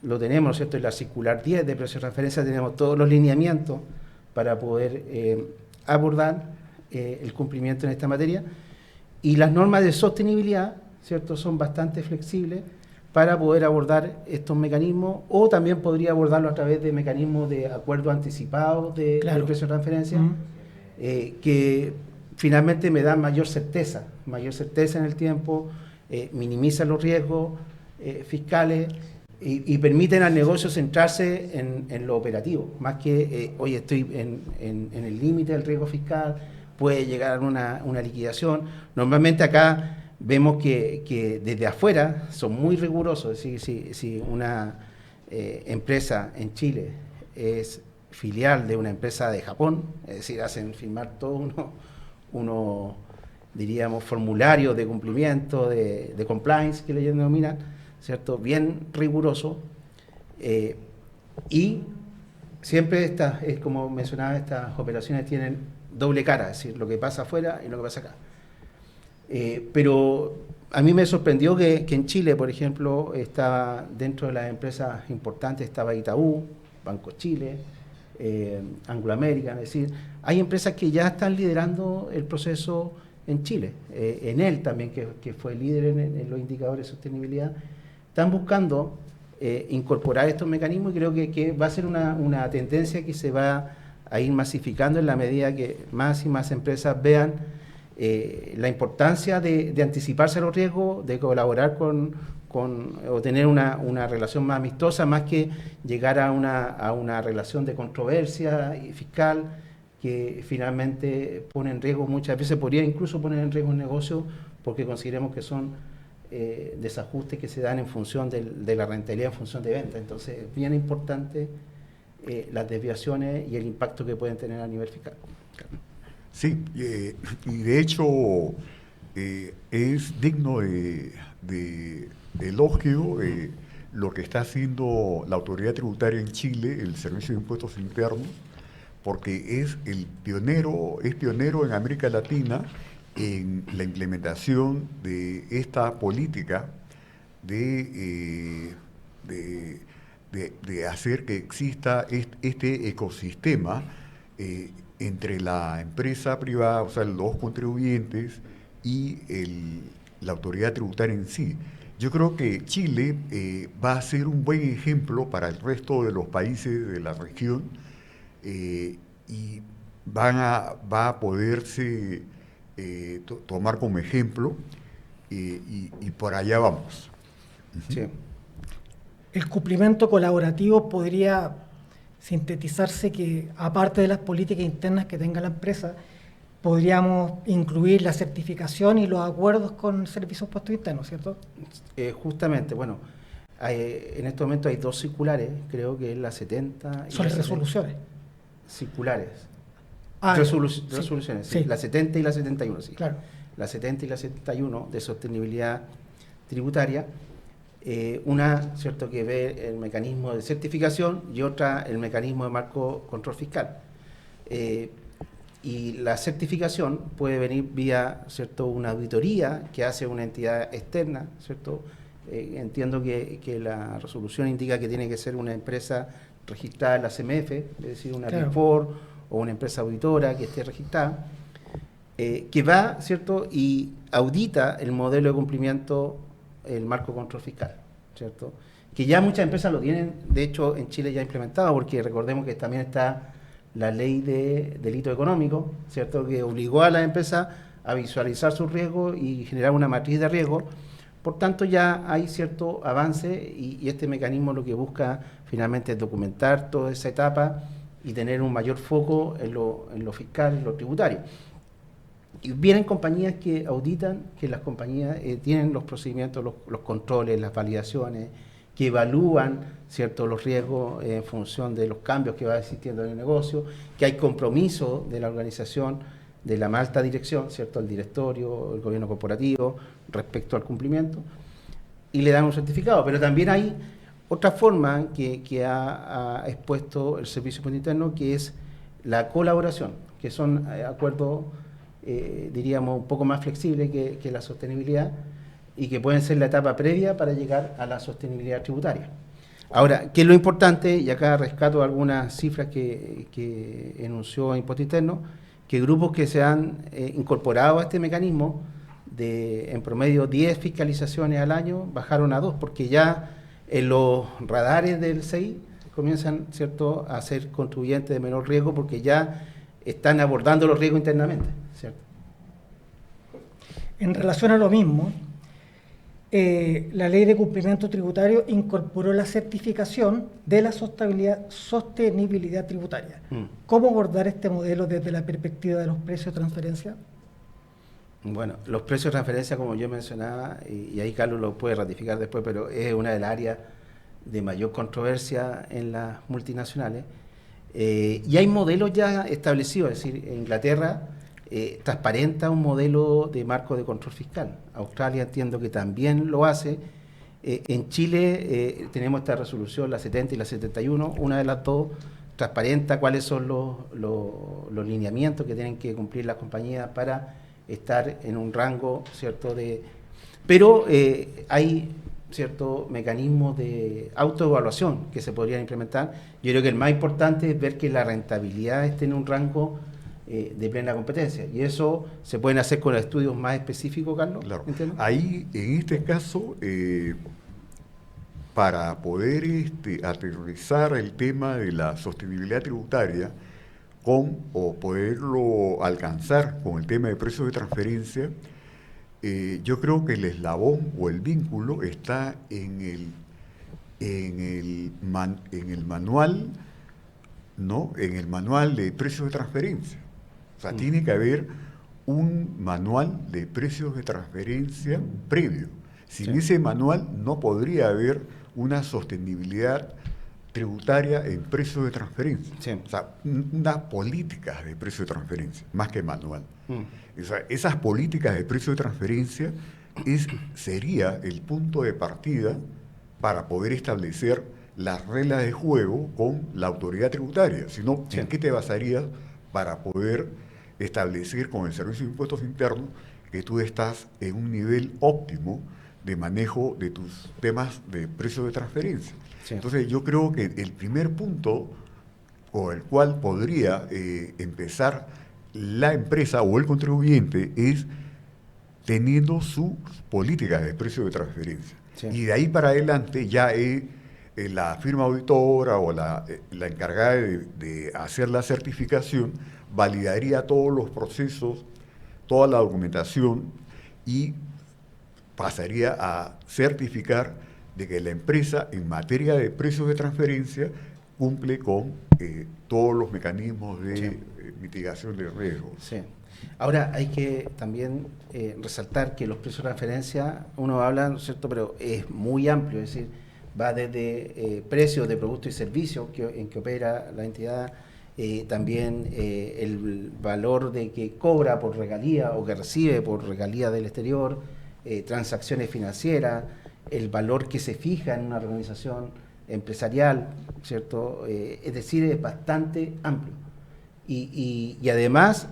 lo tenemos, ¿no es cierto?, en la circular 10 de precios de referencia tenemos todos los lineamientos para poder abordar el cumplimiento en esta materia, y las normas de sostenibilidad, ¿cierto?, son bastante flexibles para poder abordar estos mecanismos, o también podría abordarlo a través de mecanismos de acuerdo anticipado de precios de transferencia, que finalmente me dan mayor certeza en el tiempo, minimizan los riesgos fiscales y permiten al negocio centrarse en lo operativo, más que, oye, estoy en el límite del riesgo fiscal, puede llegar a una liquidación. Normalmente acá vemos que desde afuera son muy rigurosos, es decir, si una empresa en Chile es filial de una empresa de Japón, es decir, hacen firmar todos unos, diríamos, formularios de cumplimiento, de compliance, que le denominan, ¿cierto?, bien riguroso, y siempre como mencionaba, estas operaciones tienen doble cara, es decir, lo que pasa afuera y lo que pasa acá. Pero a mí me sorprendió que en Chile, por ejemplo, estaba dentro de las empresas importantes, estaba Itaú, Banco Chile, Anglo American, es decir, hay empresas que ya están liderando el proceso en Chile. Enel también, que fue líder en los indicadores de sostenibilidad, están buscando incorporar estos mecanismos, y creo que va a ser una tendencia que se va a ir masificando en la medida que más y más empresas vean la importancia de anticiparse a los riesgos, de colaborar o tener una relación más amistosa, más que llegar a una relación de controversia fiscal que finalmente pone en riesgo, muchas veces podría incluso poner en riesgo el negocio, porque consideremos que son desajustes que se dan en función de la rentabilidad, en función de venta. Entonces es bien importante las desviaciones y el impacto que pueden tener a nivel fiscal. Sí, y de hecho es digno de elogio lo que está haciendo la autoridad tributaria en Chile, el Servicio de Impuestos Internos, porque es pionero en América Latina en la implementación de esta política de hacer que exista este ecosistema entre la empresa privada, o sea, los contribuyentes, y la autoridad tributaria en sí. Yo creo que Chile va a ser un buen ejemplo para el resto de los países de la región, y va a poderse tomar como ejemplo, y por allá vamos. Sí. El cumplimiento colaborativo podría sintetizarse que, aparte de las políticas internas que tenga la empresa, podríamos incluir la certificación y los acuerdos con servicios impuestos internos, ¿cierto? Justamente, bueno, en este momento hay dos circulares, creo que es la 70 y son la resoluciones. Circulares. Ah, Resoluciones, sí. Sí. La 70 y la 71, sí. Claro. La 70 y la 71 de sostenibilidad tributaria. Una, ¿cierto?, que ve el mecanismo de certificación, y otra el mecanismo de marco control fiscal. Y la certificación puede venir vía, ¿cierto?, una auditoría que hace una entidad externa, ¿cierto? Entiendo que la resolución indica que tiene que ser una empresa registrada en la CMF, es decir, una Claro. Big Four o una empresa auditora que esté registrada, que va, ¿cierto?, y audita el modelo de cumplimiento, el marco control fiscal, ¿cierto?, que ya muchas empresas lo tienen, de hecho en Chile ya implementado, porque recordemos que también está la ley de delito económico, ¿cierto?, que obligó a las empresas a visualizar sus riesgos y generar una matriz de riesgo. Por tanto, ya hay cierto avance, y este mecanismo lo que busca finalmente es documentar toda esa etapa y tener un mayor foco en lo fiscal, en lo tributario. Y vienen compañías que auditan, que las compañías tienen los procedimientos, los controles, las validaciones, que evalúan, ¿cierto?, los riesgos en función de los cambios que va existiendo en el negocio, que hay compromiso de la organización de la más alta dirección, ¿cierto? El directorio, el gobierno corporativo, respecto al cumplimiento, y le dan un certificado. Pero también hay otra forma que ha expuesto el Servicio de Impuesto Interno, que es la colaboración, que son acuerdos, diríamos, un poco más flexibles que la sostenibilidad, y que pueden ser la etapa previa para llegar a la sostenibilidad tributaria. Ahora, ¿qué es lo importante? Y acá rescato algunas cifras que enunció Impuesto Interno, que grupos que se han incorporado a este mecanismo, en promedio 10 fiscalizaciones al año, bajaron a 2, porque ya en los radares del CI comienzan, ¿cierto?, a ser contribuyentes de menor riesgo, porque ya están abordando los riesgos internamente, ¿cierto? En relación a lo mismo, la Ley de Cumplimiento Tributario incorporó la certificación de la sostenibilidad tributaria. ¿Cómo abordar este modelo desde la perspectiva de los precios de transferencia? Bueno, los precios de transferencia, como yo mencionaba, y ahí Carlos lo puede ratificar después, pero es una de las áreas de mayor controversia en las multinacionales. Y hay modelos ya establecidos, es decir, Inglaterra transparenta un modelo de marco de control fiscal. Australia entiendo que también lo hace. En Chile tenemos esta resolución, la 70 y la 71, una de las dos transparenta cuáles son los lineamientos que tienen que cumplir las compañías para estar en un rango, ¿cierto? Pero hay ciertos mecanismos de autoevaluación que se podrían implementar. Yo creo que el más importante es ver que la rentabilidad esté en un rango de plena competencia, y eso se pueden hacer con estudios más específicos, Carlos. Claro. ¿Entiendes? Ahí, en este caso, para poder aterrizar el tema de la sostenibilidad tributaria o poderlo alcanzar con el tema de precios de transferencia, yo creo que el eslabón o el vínculo está en el manual, ¿no? En el manual de precios de transferencia. O sea, tiene que haber un manual de precios de transferencia previo. Sin ese manual no podría haber una sostenibilidad tributaria en precios de transferencia. O sea, unas políticas de precios de transferencia, más que manual. O sea, esas políticas de precios de transferencia sería el punto de partida para poder establecer las reglas de juego con la autoridad tributaria. Si no, ¿en qué te basarías para poder establecer con el Servicio de Impuestos Internos que tú estás en un nivel óptimo de manejo de tus temas de precios de transferencia? Entonces yo creo que el primer punto con el cual podría empezar la empresa o el contribuyente es teniendo sus políticas de precios de transferencia. Y de ahí para adelante ya la firma auditora o la encargada de hacer la certificación validaría todos los procesos, toda la documentación, y pasaría a certificar de que la empresa en materia de precios de transferencia cumple con todos los mecanismos de mitigación de riesgos. Sí. Ahora hay que también resaltar que los precios de transferencia, uno habla, ¿no es cierto?, pero es muy amplio, es decir, va desde precios de productos y servicios en que opera la entidad, también el valor de que cobra por regalía o que recibe por regalía del exterior, transacciones financieras, el valor que se fija en una organización empresarial, ¿cierto? Es decir, es bastante amplio. Y además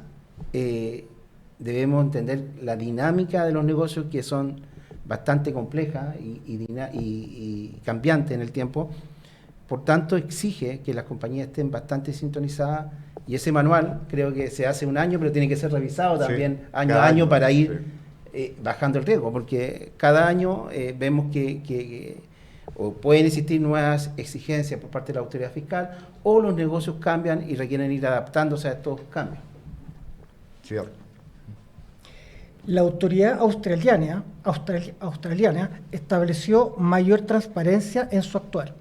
debemos entender la dinámica de los negocios, que son bastante complejas y cambiantes en el tiempo. Por tanto, exige que las compañías estén bastante sintonizadas, y ese manual creo que se hace un año, pero tiene que ser revisado también año a año para ir bajando el riesgo, porque cada año vemos que o pueden existir nuevas exigencias por parte de la autoridad fiscal, o los negocios cambian y requieren ir adaptándose a estos cambios. Cierto. La autoridad australiana estableció mayor transparencia en su actuar,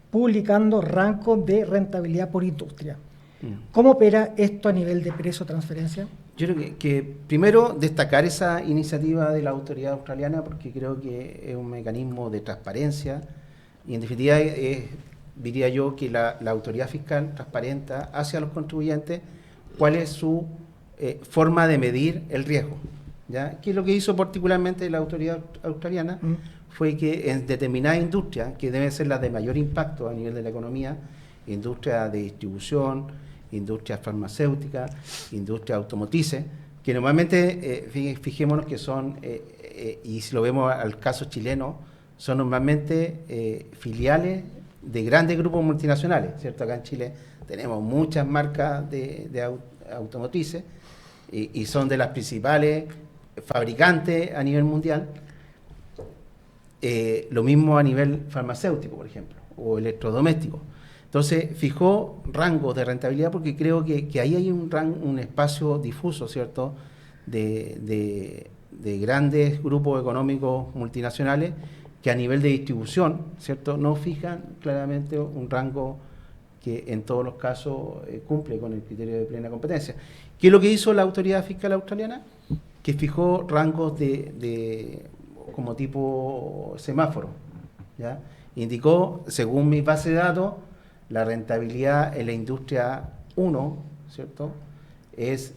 publicando rangos de rentabilidad por industria. ¿Cómo opera esto a nivel de precio de transferencia? Yo creo que primero destacar esa iniciativa de la autoridad australiana, porque creo que es un mecanismo de transparencia, y en definitiva diría yo que la autoridad fiscal transparenta hacia los contribuyentes cuál es su forma de medir el riesgo, ¿ya? Que lo que hizo particularmente la autoridad australiana fue que en determinadas industrias, que deben ser las de mayor impacto a nivel de la economía, industria de distribución, industria farmacéutica, industria automotrices, que normalmente, fijémonos que son, y si lo vemos al caso chileno, son normalmente filiales de grandes grupos multinacionales, ¿cierto? Acá en Chile tenemos muchas marcas de automotrices y son de las principales fabricantes a nivel mundial. Lo mismo a nivel farmacéutico, por ejemplo, o electrodoméstico. Entonces, fijó rangos de rentabilidad porque creo que ahí hay un espacio difuso, ¿cierto?, de grandes grupos económicos multinacionales que a nivel de distribución, ¿cierto?, no fijan claramente un rango que en todos los casos cumple con el criterio de plena competencia. ¿Qué es lo que hizo la autoridad fiscal australiana? Que fijó rangos como tipo semáforo, ¿ya? Indicó, según mi base de datos, la rentabilidad en la industria 1, ¿cierto?, es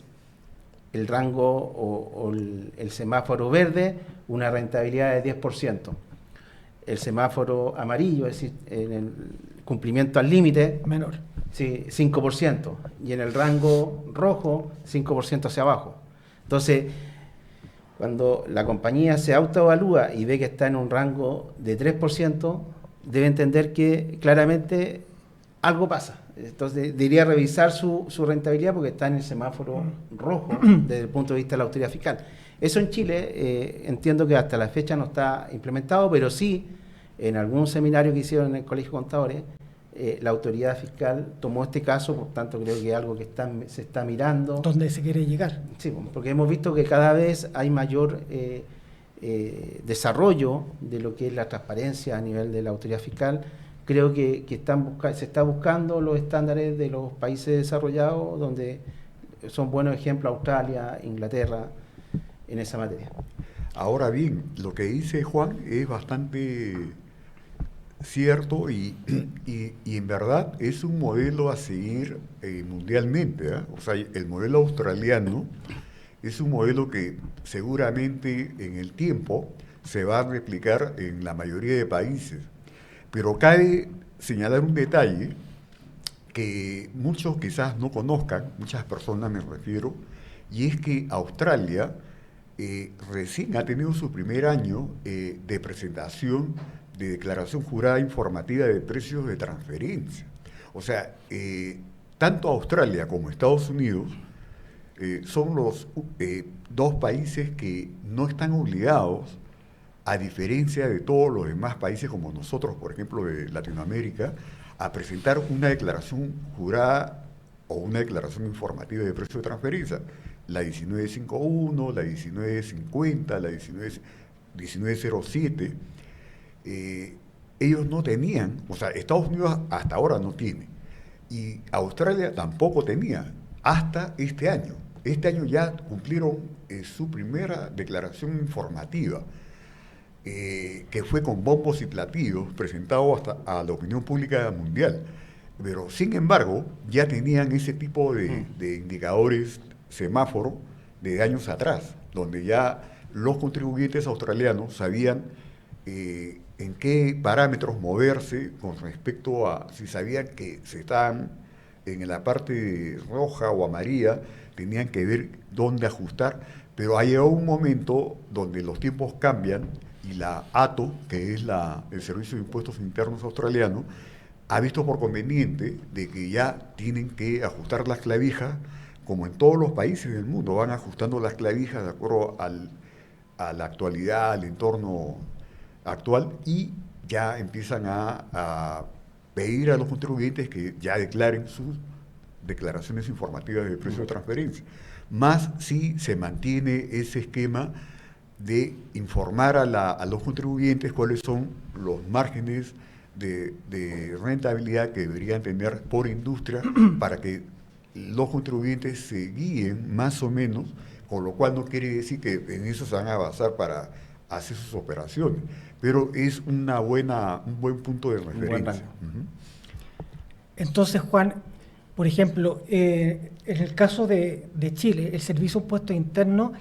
el rango o el semáforo verde, una rentabilidad de 10%. El semáforo amarillo, es decir, en el cumplimiento al límite, menor. Sí, 5%. Y en el rango rojo, 5% hacia abajo. Entonces, cuando la compañía se autoevalúa y ve que está en un rango de 3%, debe entender que claramente algo pasa. Entonces debería revisar su rentabilidad porque está en el semáforo rojo desde el punto de vista de la autoridad fiscal. Eso en Chile entiendo que hasta la fecha no está implementado, pero sí en algún seminario que hicieron en el Colegio de Contadores, la autoridad fiscal tomó este caso, por tanto creo que es algo que se está mirando. ¿Dónde se quiere llegar? Sí, porque hemos visto que cada vez hay mayor desarrollo de lo que es la transparencia a nivel de la autoridad fiscal. Creo que se está buscando los estándares de los países desarrollados, donde son buenos ejemplos Australia, Inglaterra, en esa materia. Ahora bien, lo que dice Juan es bastante cierto y en verdad es un modelo a seguir mundialmente, ¿eh? O sea, el modelo australiano es un modelo que seguramente en el tiempo se va a replicar en la mayoría de países. Pero cabe señalar un detalle que muchos quizás no conozcan, muchas personas me refiero, y es que Australia recién ha tenido su primer año de presentación de declaración jurada informativa de precios de transferencia. O sea, tanto Australia como Estados Unidos son los dos países que no están obligados, a diferencia de todos los demás países como nosotros, por ejemplo, de Latinoamérica, a presentar una declaración jurada o una declaración informativa de precio de transferencia. La 1951, la 1950, la 1907, ellos no tenían, o sea, Estados Unidos hasta ahora no tiene, y Australia tampoco tenía, hasta este año. Este año ya cumplieron su primera declaración informativa, que fue con bombos y platillos presentado hasta a la opinión pública mundial. Pero sin embargo, ya tenían ese tipo de indicadores semáforo de años atrás, donde ya los contribuyentes australianos sabían en qué parámetros moverse con respecto a si sabían que se estaban en la parte roja o amarilla, tenían que ver dónde ajustar, pero ha llegado un momento donde los tiempos cambian y la ATO, que es el Servicio de Impuestos Internos australiano, ha visto por conveniente de que ya tienen que ajustar las clavijas, como en todos los países del mundo, van ajustando las clavijas de acuerdo a la actualidad, al entorno actual, y ya empiezan a pedir a los contribuyentes que ya declaren sus declaraciones informativas de precio de transferencia. Más si se mantiene ese esquema de informar a los contribuyentes cuáles son los márgenes de rentabilidad que deberían tener por industria para que los contribuyentes se guíen más o menos, con lo cual no quiere decir que en eso se van a basar para hacer sus operaciones, pero es un buen punto de referencia. Entonces, Juan, Por ejemplo, en el caso de Chile, el Servicio de Impuestos Internos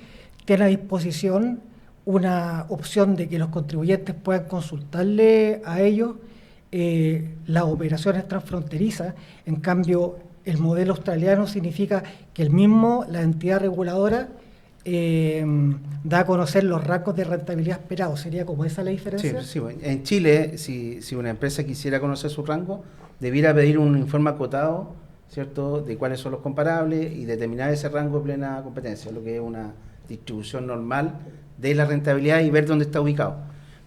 tiene a disposición una opción de que los contribuyentes puedan consultarle a ellos las operaciones transfronterizas. En cambio, el modelo australiano significa que la entidad reguladora, da a conocer los rangos de rentabilidad esperados. ¿Sería como esa la diferencia? Sí, bueno, en Chile, si una empresa quisiera conocer su rango, debiera pedir un informe acotado, ¿cierto?, de cuáles son los comparables y determinar ese rango de plena competencia, lo que es una distribución normal de la rentabilidad y ver dónde está ubicado.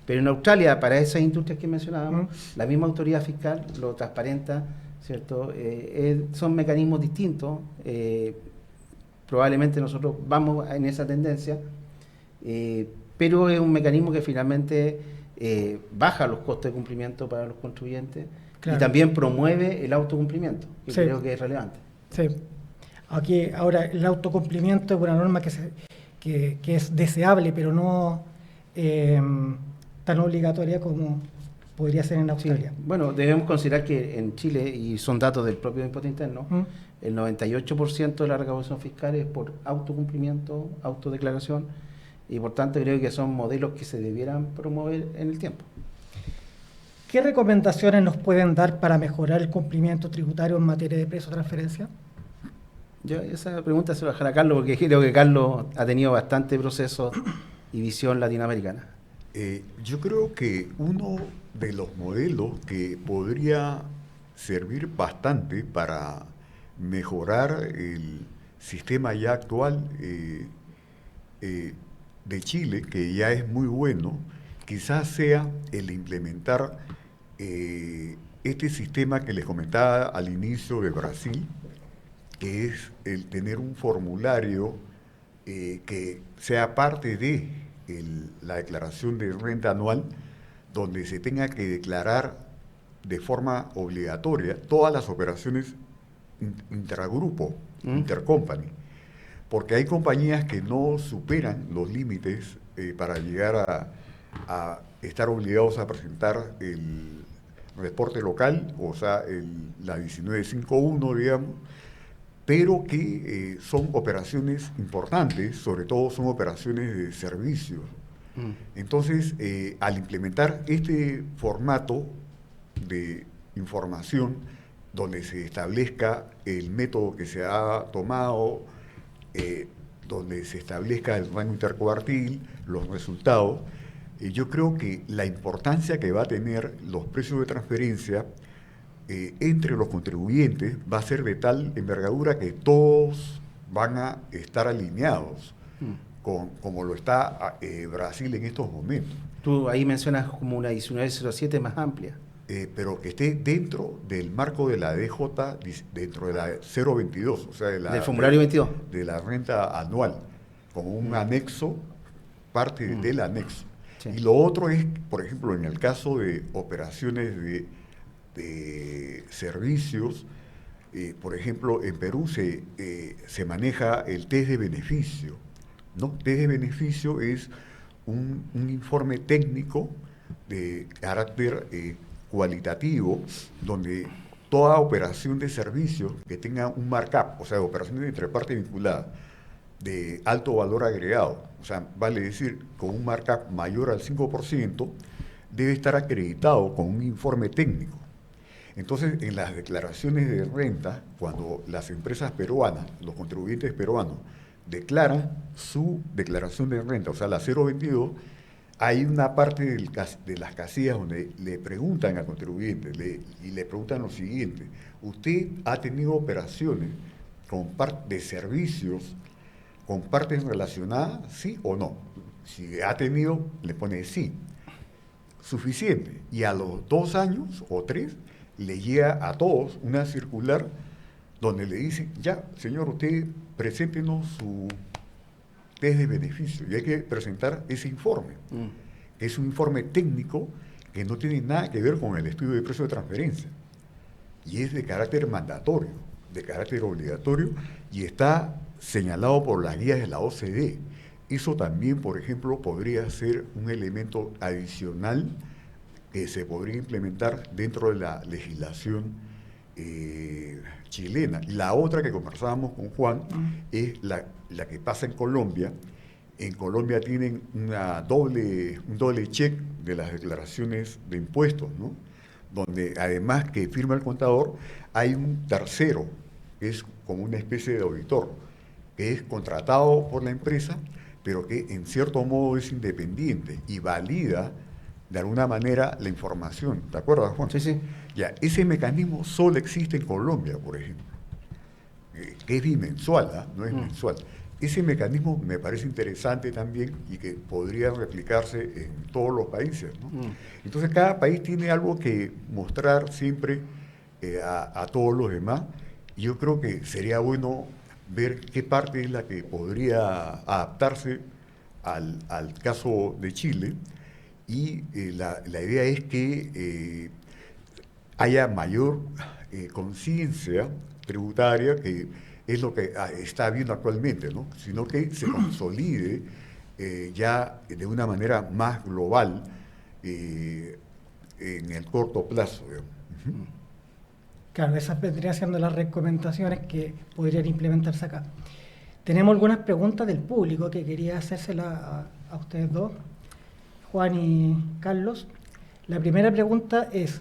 Pero en Australia, para esas industrias que mencionábamos, la misma autoridad fiscal lo transparenta, ¿cierto? Son mecanismos distintos. Probablemente nosotros vamos en esa tendencia, pero es un mecanismo que finalmente baja los costos de cumplimiento para los contribuyentes. Claro. Y también promueve el autocumplimiento, que sí, creo que es relevante. Sí. Aquí, ahora, el autocumplimiento es una norma que es deseable, pero no tan obligatoria como podría ser en Australia. Sí. Bueno, debemos considerar que en Chile, y son datos del propio impuesto interno, el 98% de la recaudación fiscal es por autocumplimiento, autodeclaración, y por tanto creo que son modelos que se debieran promover en el tiempo. ¿Qué recomendaciones nos pueden dar para mejorar el cumplimiento tributario en materia de precio de transferencia? Yo esa pregunta se la dejaré a Carlos, porque creo que Carlos ha tenido bastante proceso y visión latinoamericana. Yo creo que uno de los modelos que podría servir bastante para mejorar el sistema ya actual de Chile, que ya es muy bueno, quizás sea el implementar este sistema que les comentaba al inicio de Brasil, que es el tener un formulario que sea parte de la declaración de renta anual, donde se tenga que declarar de forma obligatoria todas las operaciones intragrupo, intercompany, porque hay compañías que no superan los límites para llegar a estar obligados a presentar el reporte local, o sea, la 1951, digamos, pero que son operaciones importantes, sobre todo son operaciones de servicios. Entonces, al implementar este formato de información, donde se establezca el método que se ha tomado, donde se establezca el rango intercuartil, los resultados, yo creo que la importancia que va a tener los precios de transferencia entre los contribuyentes va a ser de tal envergadura que todos van a estar alineados como lo está Brasil en estos momentos. Tú ahí mencionas como una 1907 más amplia. Pero que esté dentro del marco de la DJ, dentro de la 022, o sea, del formulario 22. De la renta anual, como un anexo, parte del anexo. Sí. Y lo otro es, por ejemplo, en el caso de operaciones de servicios, por ejemplo, en Perú se maneja el test de beneficio, ¿no? Test de beneficio es un informe técnico de carácter cualitativo, donde toda operación de servicios que tenga un markup, o sea, operaciones entre partes vinculadas, de alto valor agregado, o sea, vale decir, con un markup mayor al 5%, debe estar acreditado con un informe técnico. Entonces, en las declaraciones de renta, cuando las empresas peruanas, los contribuyentes peruanos, declaran su declaración de renta, o sea, la 022, hay una parte de las casillas donde le preguntan al contribuyente y le preguntan lo siguiente: ¿usted ha tenido operaciones de servicios con partes relacionadas, sí o no? Si ha tenido, le pone sí. Suficiente. Y a los 2 años o 3, le llega a todos una circular donde le dicen: ya, señor, usted preséntenos su test de beneficio, y hay que presentar ese informe. Es un informe técnico que no tiene nada que ver con el estudio de precio de transferencia, y es de carácter mandatorio, de carácter obligatorio, y está señalado por las guías de la OCDE. Eso también, por ejemplo, podría ser un elemento adicional que se podría implementar dentro de la legislación chilena. La otra que conversábamos con Juan es la que pasa en Colombia. En Colombia tienen un doble check de las declaraciones de impuestos, ¿no? Donde además que firma el contador, hay un tercero, que es como una especie de auditor, que es contratado por la empresa, pero que en cierto modo es independiente y valida de alguna manera la información. ¿Te acuerdas, Juan? Sí, sí. Ya, ese mecanismo solo existe en Colombia, por ejemplo, que es bimensual, ¿ah? No es mensual. Ese mecanismo me parece interesante también y que podría replicarse en todos los países, ¿no? Entonces cada país tiene algo que mostrar siempre a todos los demás, y yo creo que sería bueno ver qué parte es la que podría adaptarse al caso de Chile, y la idea es que haya mayor conciencia tributaria, que es lo que está habiendo actualmente, ¿no? Sino que se consolide ya de una manera más global en el corto plazo, digamos. Claro, esas vendrían siendo las recomendaciones que podrían implementarse acá. Tenemos algunas preguntas del público que quería hacérselas a ustedes dos, Juan y Carlos. La primera pregunta es: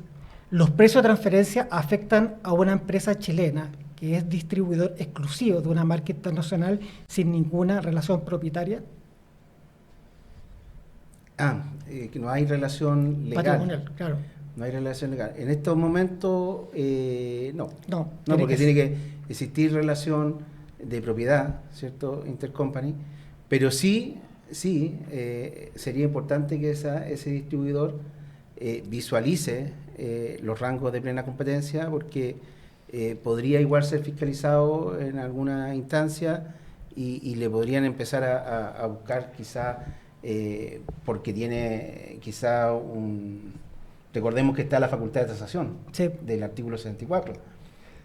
¿los precios de transferencia afectan a una empresa chilena que es distribuidor exclusivo de una marca internacional sin ninguna relación propietaria? Que no hay relación legal. Patrimonial, claro. No hay relación legal. En estos momentos, no. No, Porque tiene que existir relación de propiedad, ¿cierto? Intercompany. Pero sí, sería importante que ese distribuidor visualice los rangos de plena competencia, porque podría igual ser fiscalizado en alguna instancia y le podrían empezar a buscar quizá, porque tiene quizá recordemos que está la facultad de tasación del artículo 64.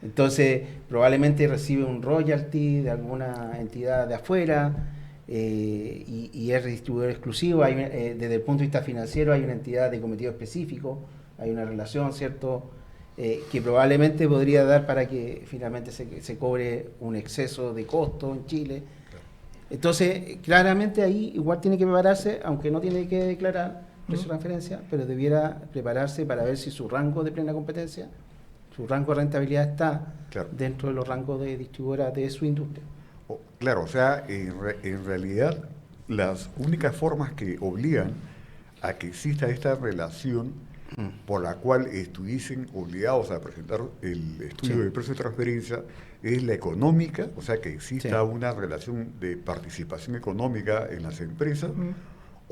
Entonces, probablemente recibe un royalty de alguna entidad de afuera y es distribuidor exclusivo. Desde el punto de vista financiero hay una entidad de cometido específico, hay una relación, ¿cierto?, que probablemente podría dar para que finalmente se cobre un exceso de costo en Chile. Entonces, claramente ahí igual tiene que prepararse, aunque no tiene que declarar precio de transferencia, pero debiera prepararse para ver si su rango de plena competencia, su rango de rentabilidad está dentro de los rangos de distribuidora de su industria. Claro, o sea, en realidad las únicas formas que obligan a que exista esta relación por la cual estuviesen obligados a presentar el estudio de precio de transferencia es la económica, o sea, que exista una relación de participación económica en las empresas,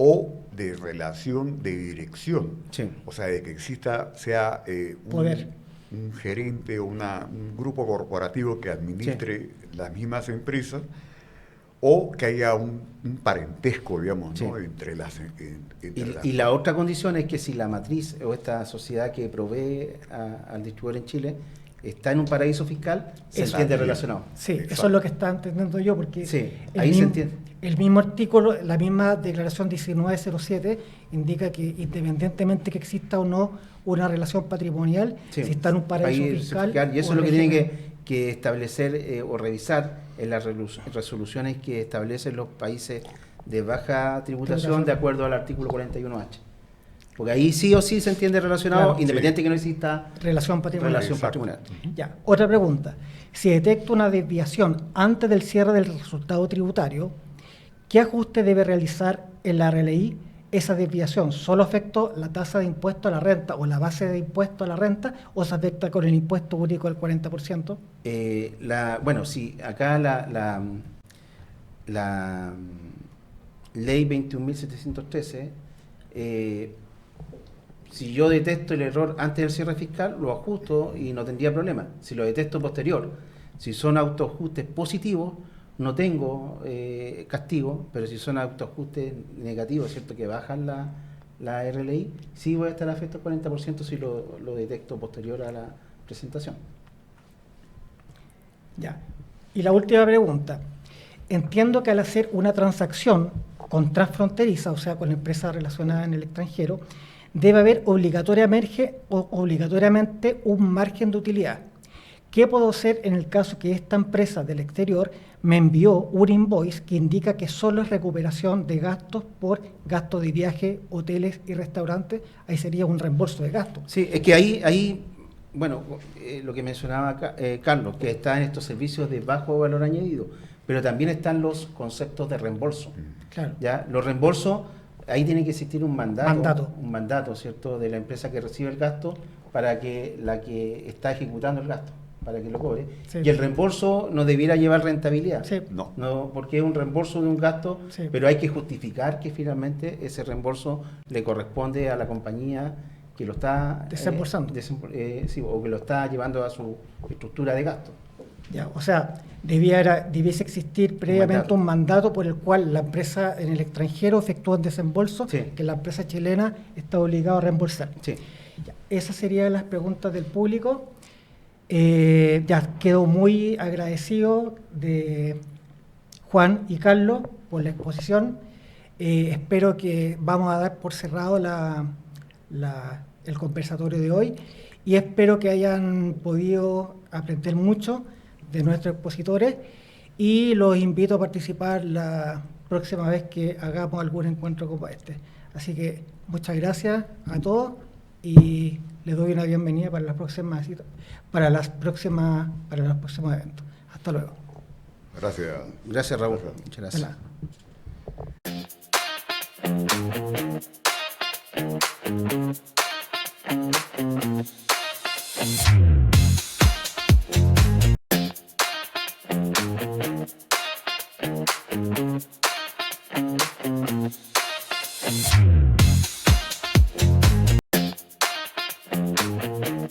o de relación de dirección, o sea, de que sea un gerente o un grupo corporativo que administre las mismas empresas, o que haya un parentesco, digamos, ¿no?, entre las... Y la otra condición es que si la matriz o esta sociedad que provee al distribuidor en Chile está en un paraíso fiscal, se entiende relacionado. Sí, eso es lo que está entendiendo yo, porque ahí se entiende. El mismo artículo, la misma declaración 1907 indica que independientemente que exista o no una relación patrimonial, si está en un paraíso fiscal... Y eso es lo que tienen que establecer o revisar en las resoluciones que establecen los países de baja tributación de acuerdo al artículo 41H. Porque ahí sí o sí se entiende relacionado, independiente que no exista relación patrimonial. Ya. Otra pregunta: si detecto una desviación antes del cierre del resultado tributario, ¿qué ajuste debe realizar en la RLI? ¿Esa desviación solo afectó la tasa de impuesto a la renta o la base de impuesto a la renta, o se afecta con el impuesto único del 40%? Bueno, sí, acá la ley 21.713, si yo detesto el error antes del cierre fiscal, lo ajusto y no tendría problema. Si lo detesto posterior, si son autoajustes positivos, no tengo castigo, pero si son autoajustes negativos, ¿cierto?, que bajan la RLI, sí voy a estar afecto al 40% si lo detecto posterior a la presentación. Ya. Y la última pregunta: entiendo que al hacer una transacción con transfronteriza, o sea, con empresas relacionadas en el extranjero, debe haber obligatoriamente un margen de utilidad. ¿Qué puedo hacer en el caso que esta empresa del exterior me envió un invoice que indica que solo es recuperación de gastos por gastos de viaje, hoteles y restaurantes? Ahí sería un reembolso de gastos. Sí, es que ahí bueno, lo que mencionaba Carlos, que está en estos servicios de bajo valor añadido, pero también están los conceptos de reembolso. Claro. ¿Ya? Los reembolsos, ahí tiene que existir un Mandato. mandato, ¿cierto?, de la empresa que recibe el gasto para que la que está ejecutando el gasto, para que lo cobre. Sí. Y el reembolso no debiera llevar rentabilidad. Sí. No, porque es un reembolso de un gasto, Sí. pero hay que justificar que finalmente ese reembolso le corresponde a la compañía que lo está Desembolsando. Sí, o que lo está llevando a su estructura de gasto. Ya, o sea, debiese existir previamente un mandato por el cual la empresa en el extranjero efectúa un desembolso, Sí. que la empresa chilena está obligada a reembolsar. Sí. Ya, esas serían las preguntas del público. Ya quedo muy agradecido de Juan y Carlos por la exposición. Espero que vamos a dar por cerrado el conversatorio de hoy y espero que hayan podido aprender mucho de nuestros expositores y los invito a participar la próxima vez que hagamos algún encuentro como este. Así que muchas gracias a todos y les doy una bienvenida para los próximos eventos. Hasta luego. Gracias. Gracias, Raúl. Gracias. Muchas gracias. Hola.